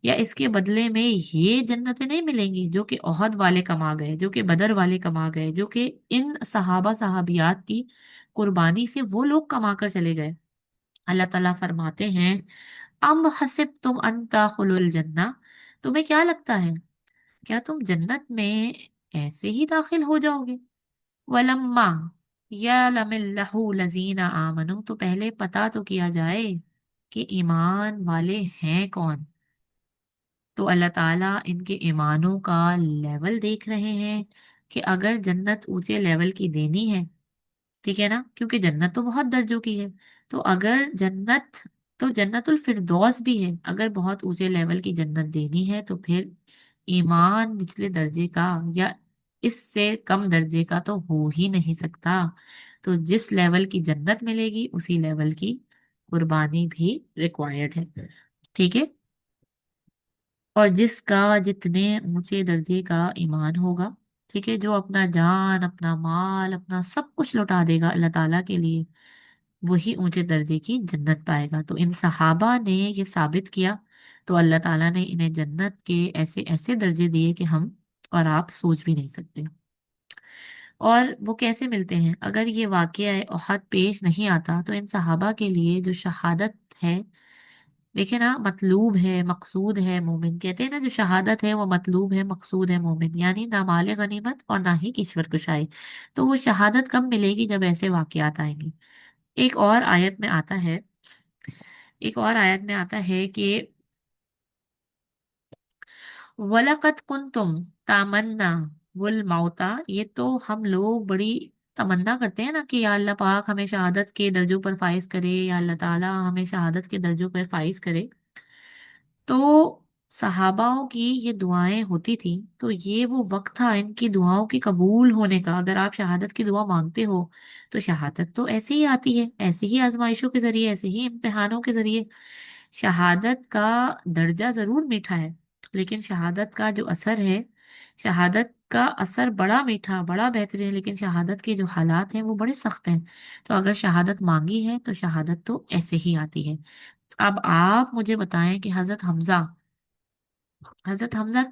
या इसके बदले में ये जन्नतें नहीं मिलेंगी जो कि ओहद वाले कमा गए, जो कि बदर वाले कमा गए, जो कि इन सहाबा सहाबियात की कुर्बानी से वो लोग कमा कर चले गए। अल्लाह ताला फरमाते हैं, अम हसिब तुम अंता खुलुल जन्ना, तुम्हें क्या लगता है, क्या तुम जन्नत में ऐसे ही दाखिल हो जाओगे? वलम्मा या लमिल्लहु लजीना आमनु, तो पहले पता तो किया जाए कि ईमान वाले हैं कौन। तो अल्लाह ताला इनके ईमानों का लेवल देख रहे हैं कि अगर जन्नत ऊंचे लेवल की देनी है, ठीक है ना, क्योंकि जन्नत तो बहुत दर्जों की है, तो अगर जन्नत, तो जन्नतुल फिरदौस भी है, अगर बहुत ऊंचे लेवल की जन्नत देनी है तो फिर ईमान निचले दर्जे का या इससे कम दर्जे का तो हो ही नहीं सकता। तो जिस लेवल की जन्नत मिलेगी उसी लेवल की कुर्बानी भी रिक्वायर्ड है। ठीक है। और जिसका जितने ऊंचे दर्जे का ईमान होगा, ठीक है, जो अपना जान, अपना माल, अपना सब कुछ लुटा देगा अल्लाह ताला के लिए, वही ऊंचे दर्जे की जन्नत पाएगा। तो इन सहाबा ने ये साबित किया, तो अल्लाह ताला ने इन्हें जन्नत के ऐसे ऐसे दर्जे दिए कि हम और आप सोच भी नहीं सकते। और वो कैसे मिलते हैं? अगर ये वाकया ओहद पेश नहीं आता तो इन सहाबा के लिए जो शहादत है, देखिए ना, मतलूब है मकसूद है मोमिन, कहते हैं ना, जो शहादत है वो मतलूब है मकसूद है मोमिन, यानी ना माले गनीमत और ना ही ईश्वर कुशाई। तो वो शहादत कब मिलेगी? जब ऐसे वाकयात आएंगे। एक और आयत में आता है, एक और आयत में आता है कि वलकत कुंतुम तामन्ना वुल मौता, ये तो हम लोग बड़ी तमन्ना करते हैं ना कि या अल्लाह पाक हमें शहादत के दर्जों पर फाइज करे, या अल्लाह ताला हमें शहादत के दर्जों पर फाइज करे। तो सहाबाओं की ये दुआएं होती थी, तो ये वो वक्त था इनकी दुआओं के कबूल होने का। अगर आप शहादत की दुआ मांगते हो तो शहादत तो ऐसे ही आती है, ऐसे ही आजमाइशों के जरिए, ऐसे ही इम्तिहानों के जरिए। शहादत का दर्जा जरूर मीठा है, लेकिन शहादत का जो असर है, शहादत का असर बड़ा मीठा, बड़ा बेहतरीन है, लेकिन शहादत के जो हालात हैं वो बड़े सख्त हैं। तो अगर शहादत मांगी है तो शहादत तो ऐसे ही आती है। अब आप मुझे बताएं कि हजरत हमजा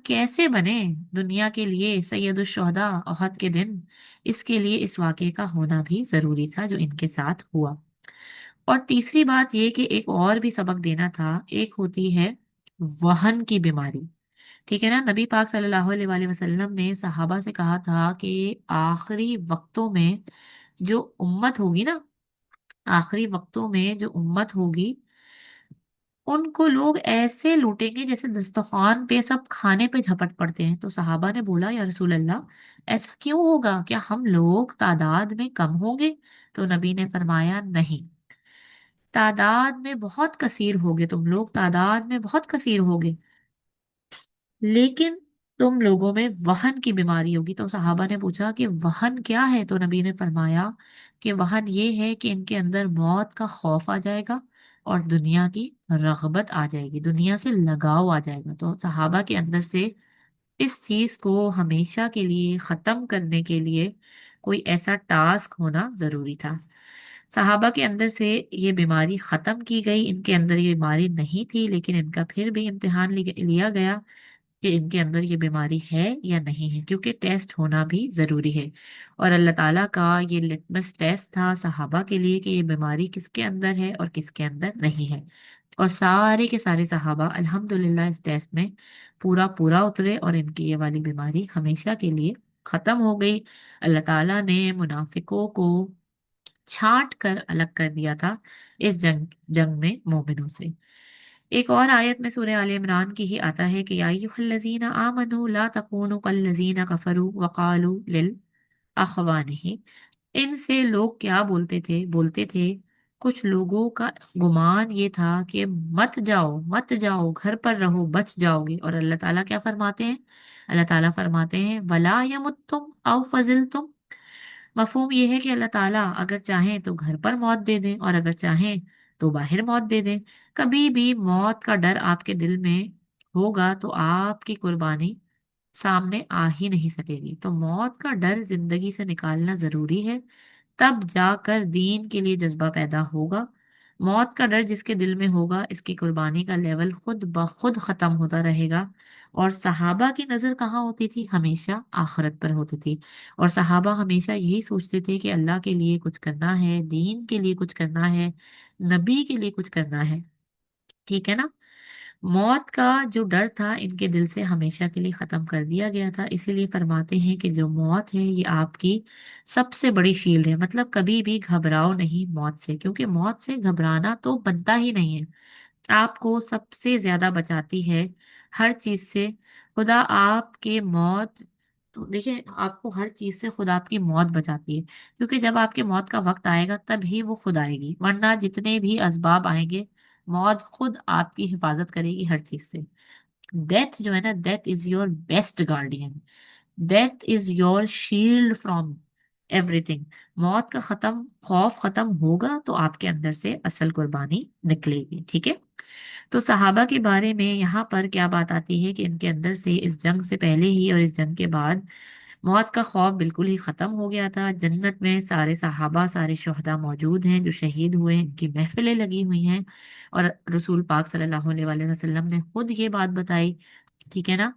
कैसे बने दुनिया के लिए सैयदुल शुहदा ओहद के दिन? इसके लिए इस वाक़े का होना भी जरूरी था जो इनके साथ हुआ। और तीसरी बात ये कि एक और भी सबक देना था। एक होती है वहन की बीमारी। ठीक है ना। नबी पाक सल्लल्लाहु अलैहि वसल्लम ने सहाबा से कहा था कि आखिरी वक्तों में जो उम्मत होगी ना, आखिरी वक्तों में जो उम्मत होगी, उनको लोग ऐसे लूटेंगे जैसे दस्तरखान पे सब खाने पे झपट पड़ते हैं। तो सहाबा ने बोला, या रसूल अल्लाह, ऐसा क्यों होगा? क्या हम लोग तादाद में कम होंगे? तो नबी ने फरमाया, नहीं, तादाद में बहुत कसीर होगे, तुम लोग तादाद में बहुत कसीर होगे, लेकिन तुम लोगों में वहन की बीमारी होगी। तो सहाबा ने पूछा कि वहन क्या है? तो नबी ने फरमाया कि वहन ये है कि इनके अंदर मौत का खौफ आ जाएगा और दुनिया की रगबत आ जाएगी, दुनिया से लगाव आ जाएगा। तो सहाबा के अंदर से इस चीज को हमेशा के लिए खत्म करने के लिए कोई ऐसा टास्क होना जरूरी था। सहाबा के अंदर से ये बीमारी खत्म की गई, इनके अंदर ये बीमारी नहीं थी, लेकिन इनका फिर भी इम्तिहान लिया गया कि इनके अंदर ये बीमारी है या नहीं है, क्योंकि टेस्ट होना भी जरूरी है। और अल्लाह ताला का ये लिटमस टेस्ट था सहाबा के लिए कि ये बीमारी किसके अंदर है और किसके अंदर नहीं है। और सारे के सारे सहाबा अल्हम्दुलिल्लाह इस टेस्ट में पूरा पूरा उतरे और इनकी ये वाली बीमारी हमेशा के लिए खत्म हो गई। अल्लाह ताला ने मुनाफिकों को छांट कर अलग कर दिया था इस जंग जंग में मोमिनों से। एक और आयत में सूरह आले इमरान की ही आता है कि या अय्युहल्लज़ीना आमनू ला तकूनु कल्लज़ीना कफरू वक़ालू लिल अख़वानिही। इनसे लोग क्या बोलते थे, कुछ लोगों का गुमान ये था कि मत जाओ मत जाओ, घर पर रहो, बच जाओगे। और अल्लाह ताला क्या फरमाते हैं? अल्लाह ताला फरमाते हैं वला यमुत्तुम औ फजिलतुम। मफहूम ये है कि अल्लाह ताला अगर चाहें तो घर पर मौत दे दें और अगर चाहें तो बाहर मौत दे दें। कभी भी मौत का डर आपके दिल में होगा तो आपकी कुर्बानी सामने आ ही नहीं सकेगी। तो मौत का डर जिंदगी से निकालना जरूरी है, तब जाकर दीन के लिए जज्बा पैदा होगा। मौत का डर जिसके दिल में होगा, इसकी कुर्बानी का लेवल खुद ब खुद खत्म होता रहेगा। और सहाबा की नजर कहाँ होती थी? हमेशा आखिरत पर होती थी। और सहाबा हमेशा यही सोचते थे कि अल्लाह के लिए कुछ करना है, दीन के लिए कुछ करना है, नबी के लिए कुछ करना है। ठीक है ना? मौत का जो डर था इनके दिल से हमेशा के लिए खत्म कर दिया गया था। इसीलिए फरमाते हैं कि जो मौत है ये आपकी सबसे बड़ी शील्ड है। मतलब कभी भी घबराओ नहीं मौत से, क्योंकि मौत से घबराना तो बनता ही नहीं है। आपको सबसे ज्यादा बचाती है हर चीज से खुदा आपके मौत। तो देखिए, आपको हर चीज से खुदा आपकी मौत बचाती है, क्योंकि जब आपके मौत का वक्त आएगा तभी वो खुद आएगी, वरना जितने भी असबाब आएंगे मौत खुद आपकी हिफाजत करेगी हर चीज से। डेथ जो है ना, death is your best guardian, death is your shield from everything. मौत का खौफ खत्म होगा तो आपके अंदर से असल कुर्बानी निकलेगी। ठीक है? तो सहाबा के बारे में यहाँ पर क्या बात आती है कि इनके अंदर से इस जंग से पहले ही और इस जंग के बाद मौत का खौफ बिल्कुल ही खत्म हो गया था। जन्नत में सारे सहाबा, सारे शुहदा मौजूद हैं जो शहीद हुए हैं, इनकी महफिलें लगी हुई हैं। और रसूल पाक सल्लल्लाहु अलैहि वसल्लम ने खुद ये बात बताई। ठीक है ना?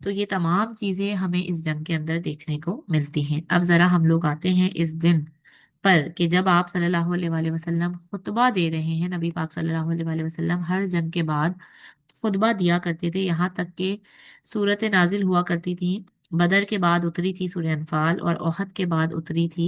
तो ये तमाम चीजें हमें इस जंग के अंदर देखने को मिलती हैं। अब जरा हम लोग आते हैं इस दिन पर कि जब आप सल्लल्लाहु अलैहि वसल्लम खुतबा दे रहे हैं। नबी पाक सल्लल्लाहु अलैहि वसल्लम हर जंग के बाद खुतबा दिया करते थे, यहाँ तक कि सूरत नाजिल हुआ करती थी। बदर के बाद उतरी थी सूरह अनफाल और ओहद के बाद उतरी थी।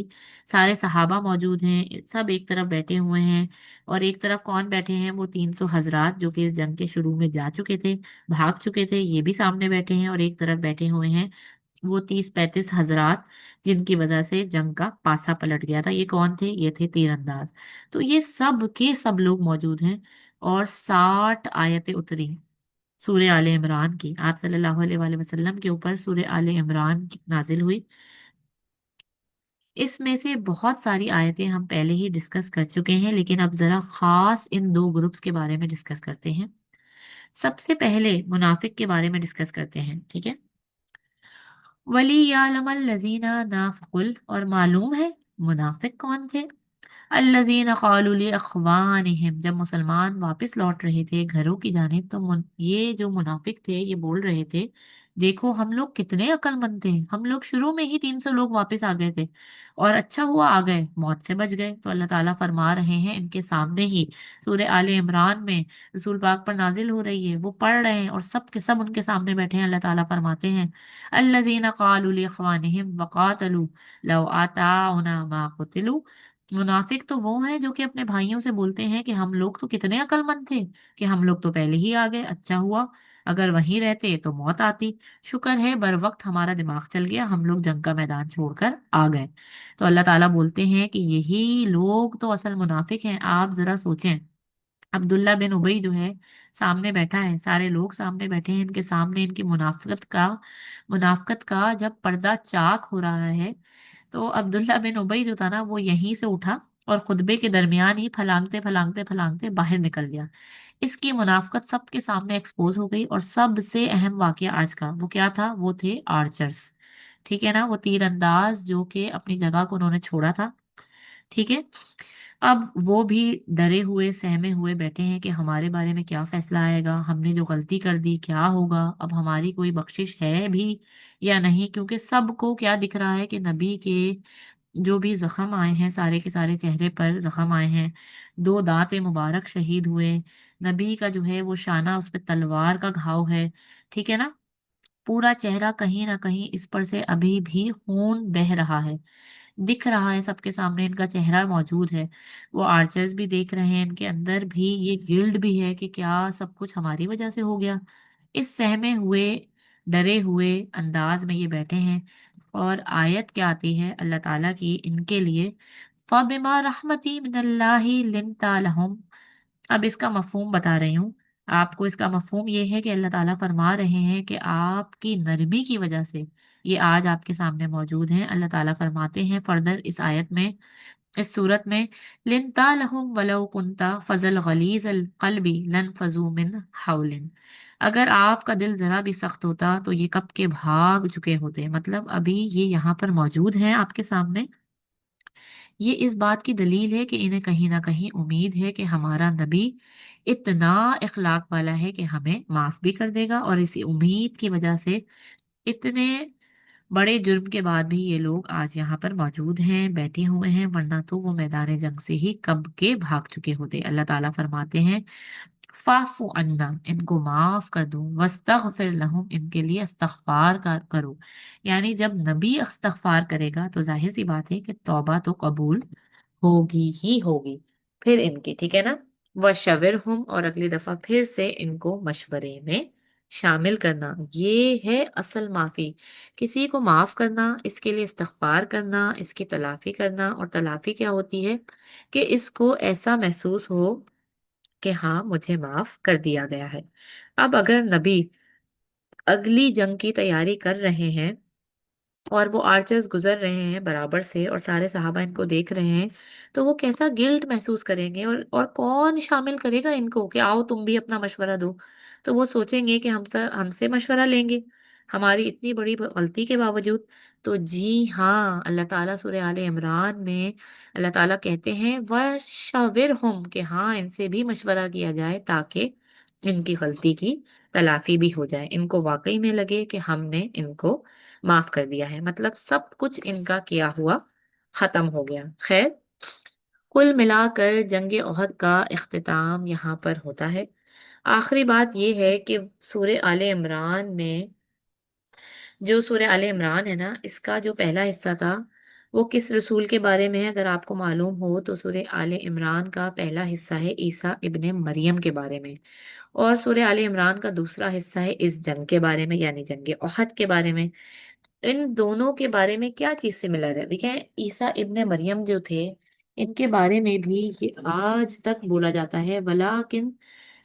सारे सहाबा मौजूद हैं, सब एक तरफ बैठे हुए हैं। और एक तरफ कौन बैठे हैं? वो 300 हजरात जो कि इस जंग के शुरू में जा चुके थे, भाग चुके थे, ये भी सामने बैठे हैं। और एक तरफ बैठे हुए हैं वो 30-35 हजरात जिनकी वजह से जंग का पासा पलट गया था। ये कौन थे? ये थे तीरंदाज। तो ये सब के सब लोग मौजूद हैं। और 60 आयतें उतरी सूर्य आले इमरान की, आप सल्लल्लाहु अलैहि वसल्लम के ऊपर सूर्य आले इमरान नाजिल हुई। इसमें से बहुत सारी आयतें हम पहले ही डिस्कस कर चुके हैं, लेकिन अब जरा खास इन दो ग्रुप्स के बारे में डिस्कस करते हैं। सबसे पहले मुनाफिक के बारे में डिस्कस करते हैं। ठीक है? वली यालमल लजीना नाफकुल, और मालूम है मुनाफिक कौन थे? अल्लज़ीना क़ालू लिअख़वानिहिम, जब मुसलमान वापस लौट रहे थे घरों की जानिब तो ये जो मुनाफिक थे ये बोल रहे थे, देखो हम लोग कितने अक्लमंद थे, हम लोग शुरू में ही 300 लोग वापस आ गए थे और अच्छा हुआ आ गए, मौत से बच गए। तो अल्लाह ताला फरमा रहे हैं इनके सामने ही, सूरह आले इमरान में रसूल पाक पर नाजिल हो रही है, वो पढ़ रहे हैं और सब के सब उनके सामने बैठे हैं। अल्लाह ताला फरमाते हैं अल्लज़ीना क़ालू लिअख़वानिहिम वक़ातलू लौ आताउना मा क़ुतिलू। मुनाफिक तो वो हैं जो कि अपने भाइयों से बोलते हैं कि हम लोग तो कितने अक्लमंद थे कि हम लोग तो पहले ही आ गए, अच्छा हुआ अगर वहीं रहते तो मौत आती। शुक्र है बर वक्त हमारा दिमाग चल गया, हम लोग जंग का मैदान छोड़कर आ गए। तो अल्लाह ताला बोलते हैं कि यही लोग तो असल मुनाफिक हैं। आप जरा सोचें, अब्दुल्ला बिन उबई जो है सामने बैठा है, सारे लोग सामने बैठे हैं, इनके सामने इनकी मुनाफकत का जब पर्दा चाक हो रहा है, तो अब्दुल्ला बिन उबई जो था ना, वो यहीं से उठा और खुतबे के दरमियान ही फलांगते फलांगते फलांगते बाहर निकल गया। इसकी मुनाफकत सबके सामने एक्सपोज हो गई। और सबसे अहम वाकया आज का वो क्या था? वो थे आर्चर्स, ठीक है ना, वो तीर अंदाज जो कि अपनी जगह को उन्होंने छोड़ा था। ठीक है। अब वो भी डरे हुए सहमे हुए बैठे हैं कि हमारे बारे में क्या फैसला आएगा, हमने जो गलती कर दी क्या होगा, अब हमारी कोई बख्शिश है भी या नहीं। क्योंकि सबको क्या दिख रहा है कि नबी के जो भी जख्म आए हैं, सारे के सारे चेहरे पर जख्म आए हैं, दो दांत मुबारक शहीद हुए, नबी का जो है वो शाना, उस पर तलवार का घाव है, ठीक है ना, पूरा चेहरा कहीं ना कहीं इस पर से अभी भी खून बह रहा है, दिख रहा है सबके सामने, इनका चेहरा मौजूद है। वो आर्चर्स भी देख रहे हैं, इनके अंदर भी ये गिल्ड भी है कि क्या सब कुछ हमारी वजह से हो गया। इस सहमे हुए डरे हुए अंदाज में ये बैठे हैं। और आयत क्या आती है अल्लाह ताला की इनके लिए, फबिमा रहमती मिनल्लाहि लिंता लहुम। अब इसका मफहूम बता रही हूँ आपको। इसका मफहूम ये है कि अल्लाह ताला फरमा रहे हैं कि आपकी नरमी की वजह से ये आज आपके सामने मौजूद हैं। अल्लाह ताला फरमाते हैं फर्दर इस आयत में, इस सूरत में, लिनता लहुम वलौ कुंता फजल गलीज अल कल्बी लन फजू मिन हाउलिन। अगर आपका दिल जरा भी सख्त होता तो ये कब के भाग चुके होते। मतलब अभी ये यहाँ पर मौजूद हैं आपके सामने। ये इस बात की दलील है कि इन्हें कहीं ना कहीं उम्मीद है कि हमारा नबी इतना इखलाक वाला है कि हमें माफ भी कर देगा। और इसी उम्मीद की वजह से इतने बड़े जुर्म के बाद भी ये लोग आज यहाँ पर मौजूद हैं, बैठे हुए हैं, वरना तो वो मैदान जंग से ही कब के भाग चुके होते। अल्लाह ताला फरमाते हैं फाफु अन्ना, इनको माफ कर दो, वस्तगफिर लहुम, इनके लिए इस्तगफार करो। यानी जब नबी इस्तगफार करेगा तो जाहिर सी बात है कि तौबा तो कबूल होगी ही होगी। फिर इनकी, ठीक है ना, वशविरहुम, और अगली दफा फिर से इनको मशवरे में शामिल करना। ये है असल माफी। किसी को माफ करना, इसके लिए इस्तगफार करना, इसकी तलाफी करना। और तलाफी क्या होती है कि इसको ऐसा महसूस हो कि हाँ मुझे माफ कर दिया गया है। अब अगर नबी अगली जंग की तैयारी कर रहे हैं और वो आर्चर्स गुजर रहे हैं बराबर से और सारे सहाबा इनको देख रहे हैं, तो वो कैसा गिल्ट महसूस करेंगे। और कौन शामिल करेगा इनको कि आओ तुम भी अपना मशवरा दो। तो वो सोचेंगे कि हमसे मशवरा लेंगे हमारी इतनी बड़ी गलती के बावजूद। तो जी हाँ, अल्लाह ताला सूरह आले इमरान में अल्लाह ताला कहते हैं वशाविरहुम, कि हाँ इनसे भी मशवरा किया जाए ताकि इनकी गलती की तलाफी भी हो जाए, इनको वाकई में लगे कि हमने इनको माफ कर दिया है, मतलब सब कुछ इनका किया हुआ खत्म हो गया। खैर, कुल मिलाकर जंग ओहद का इख्तिताम यहाँ पर होता है। आखिरी बात यह है कि सूरह आले इमरान में, जो सूरह आले इमरान है ना, इसका जो पहला हिस्सा था वो किस रसूल के बारे में है अगर आपको मालूम हो तो सूरह आले इमरान का पहला हिस्सा है ईसा इब्ने मरियम के बारे में। और सूरह आले इमरान का दूसरा हिस्सा है इस जंग के बारे में, यानी जंग ओहद के बारे में। इन दोनों के बारे में क्या चीज सिमिलर है? देखें, ईसा इब्ने मरियम जो थे, इनके बारे में भी ये आज तक बोला जाता है वलाकिन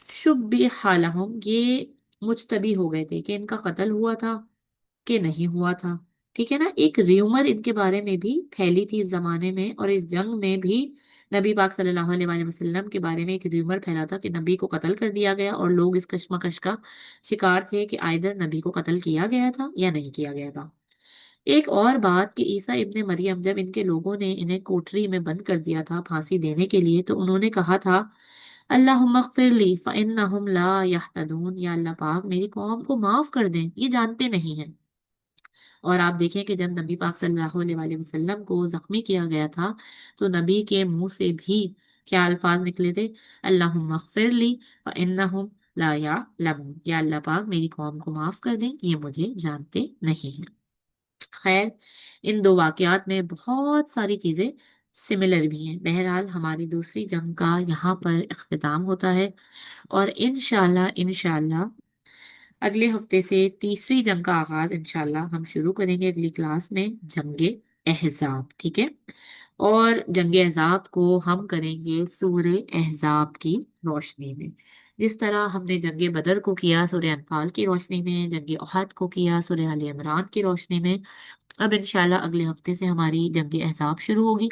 शुब्बिहा लहुम, ये मुजतबी हो गए थे कि इनका कत्ल हुआ था कि नहीं हुआ था। ठीक है ना, एक र्यूमर इनके बारे में भी फैली थी इस जमाने में। और इस जंग में भी नबी पाक सल्लल्लाहु अलैहि वसल्लम के बारे में एक र्यूमर फैला था कि नबी को कत्ल कर दिया गया। और लोग इस कश्मकश का शिकार थे कि आइदर नबी को कत्ल किया गया था या नहीं किया गया था। एक और बात कि ईसा इब्ने मरियम, जब इनके लोगों ने इन्हें कोठरी में बंद कर दिया था फांसी देने के लिए, तो उन्होंने कहा था अल्लाहुम्मा फ़िरली फ़इन्नहुम ला यहतदून, या अल्लाह पाक मेरी कौम को माफ कर दें, ये जानते नहीं हैं। और आप देखें कि जब नबी पाक सल्लल्लाहु अलैहि वसल्लम को जख्मी किया गया था तो नबी के मुंह से भी क्या अल्फाज निकले थे? अल्लाहुम्मा फ़िरली फ़इन्नहुम ला यअलमून, या अल्लाह पाक मेरी कौम को माफ कर दें, ये मुझे जानते नहीं हैं। खैर, इन दो वाकयात में बहुत सारी चीजें सिमिलर भी हैं। बहरहाल हमारी दूसरी जंग का यहाँ पर इख्तिताम होता है। और इंशाल्लाह इंशाल्लाह اگلے ہفتے سے تیسری جنگ کا آغاز انشاءاللہ ہم شروع کریں گے اگلی کلاس میں، جنگ احزاب، ٹھیک ہے؟ اور جنگ احزاب کو ہم کریں گے سورہ احزاب کی روشنی میں، جس طرح ہم نے جنگ بدر کو کیا سورہ انفال کی روشنی میں، جنگ احد کو کیا سورہ آل عمران کی روشنی میں۔ اب انشاءاللہ اگلے ہفتے سے ہماری جنگ احزاب شروع ہوگی،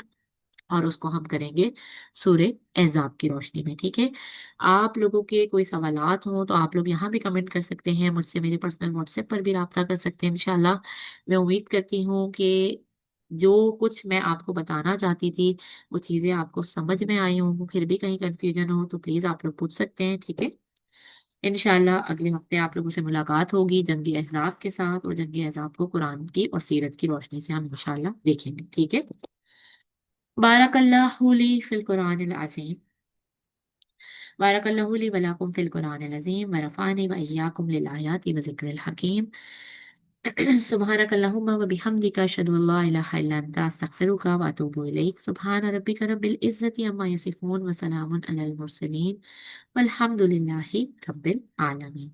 اور اس کو ہم کریں گے سورہ احزاب کی روشنی میں، ٹھیک ہے؟ آپ لوگوں کے کوئی سوالات ہوں تو آپ لوگ یہاں بھی کمنٹ کر سکتے ہیں، مجھ سے میرے پرسنل واٹس ایپ پر بھی رابطہ کر سکتے ہیں انشاءاللہ۔ میں امید کرتی ہوں کہ جو کچھ میں آپ کو بتانا چاہتی تھی وہ چیزیں آپ کو سمجھ میں آئی ہوں، پھر بھی کہیں کنفیوژن ہو تو پلیز آپ لوگ پوچھ سکتے ہیں، ٹھیک ہے؟ انشاءاللہ اگلے ہفتے آپ لوگوں سے ملاقات ہوگی جنگ احزاب کے ساتھ، اور جنگ احزاب کو قرآن کی اور سیرت کی روشنی سے ہم انشاءاللہ دیکھیں گے، ٹھیک ہے؟ بارک اللہ لی فی القرآن العظیم، بارک اللہ لی ولکم فی القرآن العظیم، ورفعنی و ایاکم للآیات و ذکر الحکیم۔ سبحانک اللہم و بحمدک، اشہد ان لا الہ الا انت، استغفرک و اتوب الیک۔ سبحان ربک رب العزت عما یصفون، وسلام علی المرسلین، والحمد للہ رب العالمین۔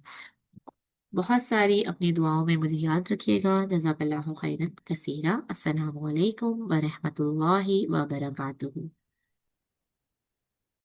بہت ساری اپنی دعاؤں میں مجھے یاد رکھیے گا۔ جزاک اللہ خیرا کثیرا۔ السلام علیکم ورحمۃ اللہ وبرکاتہ۔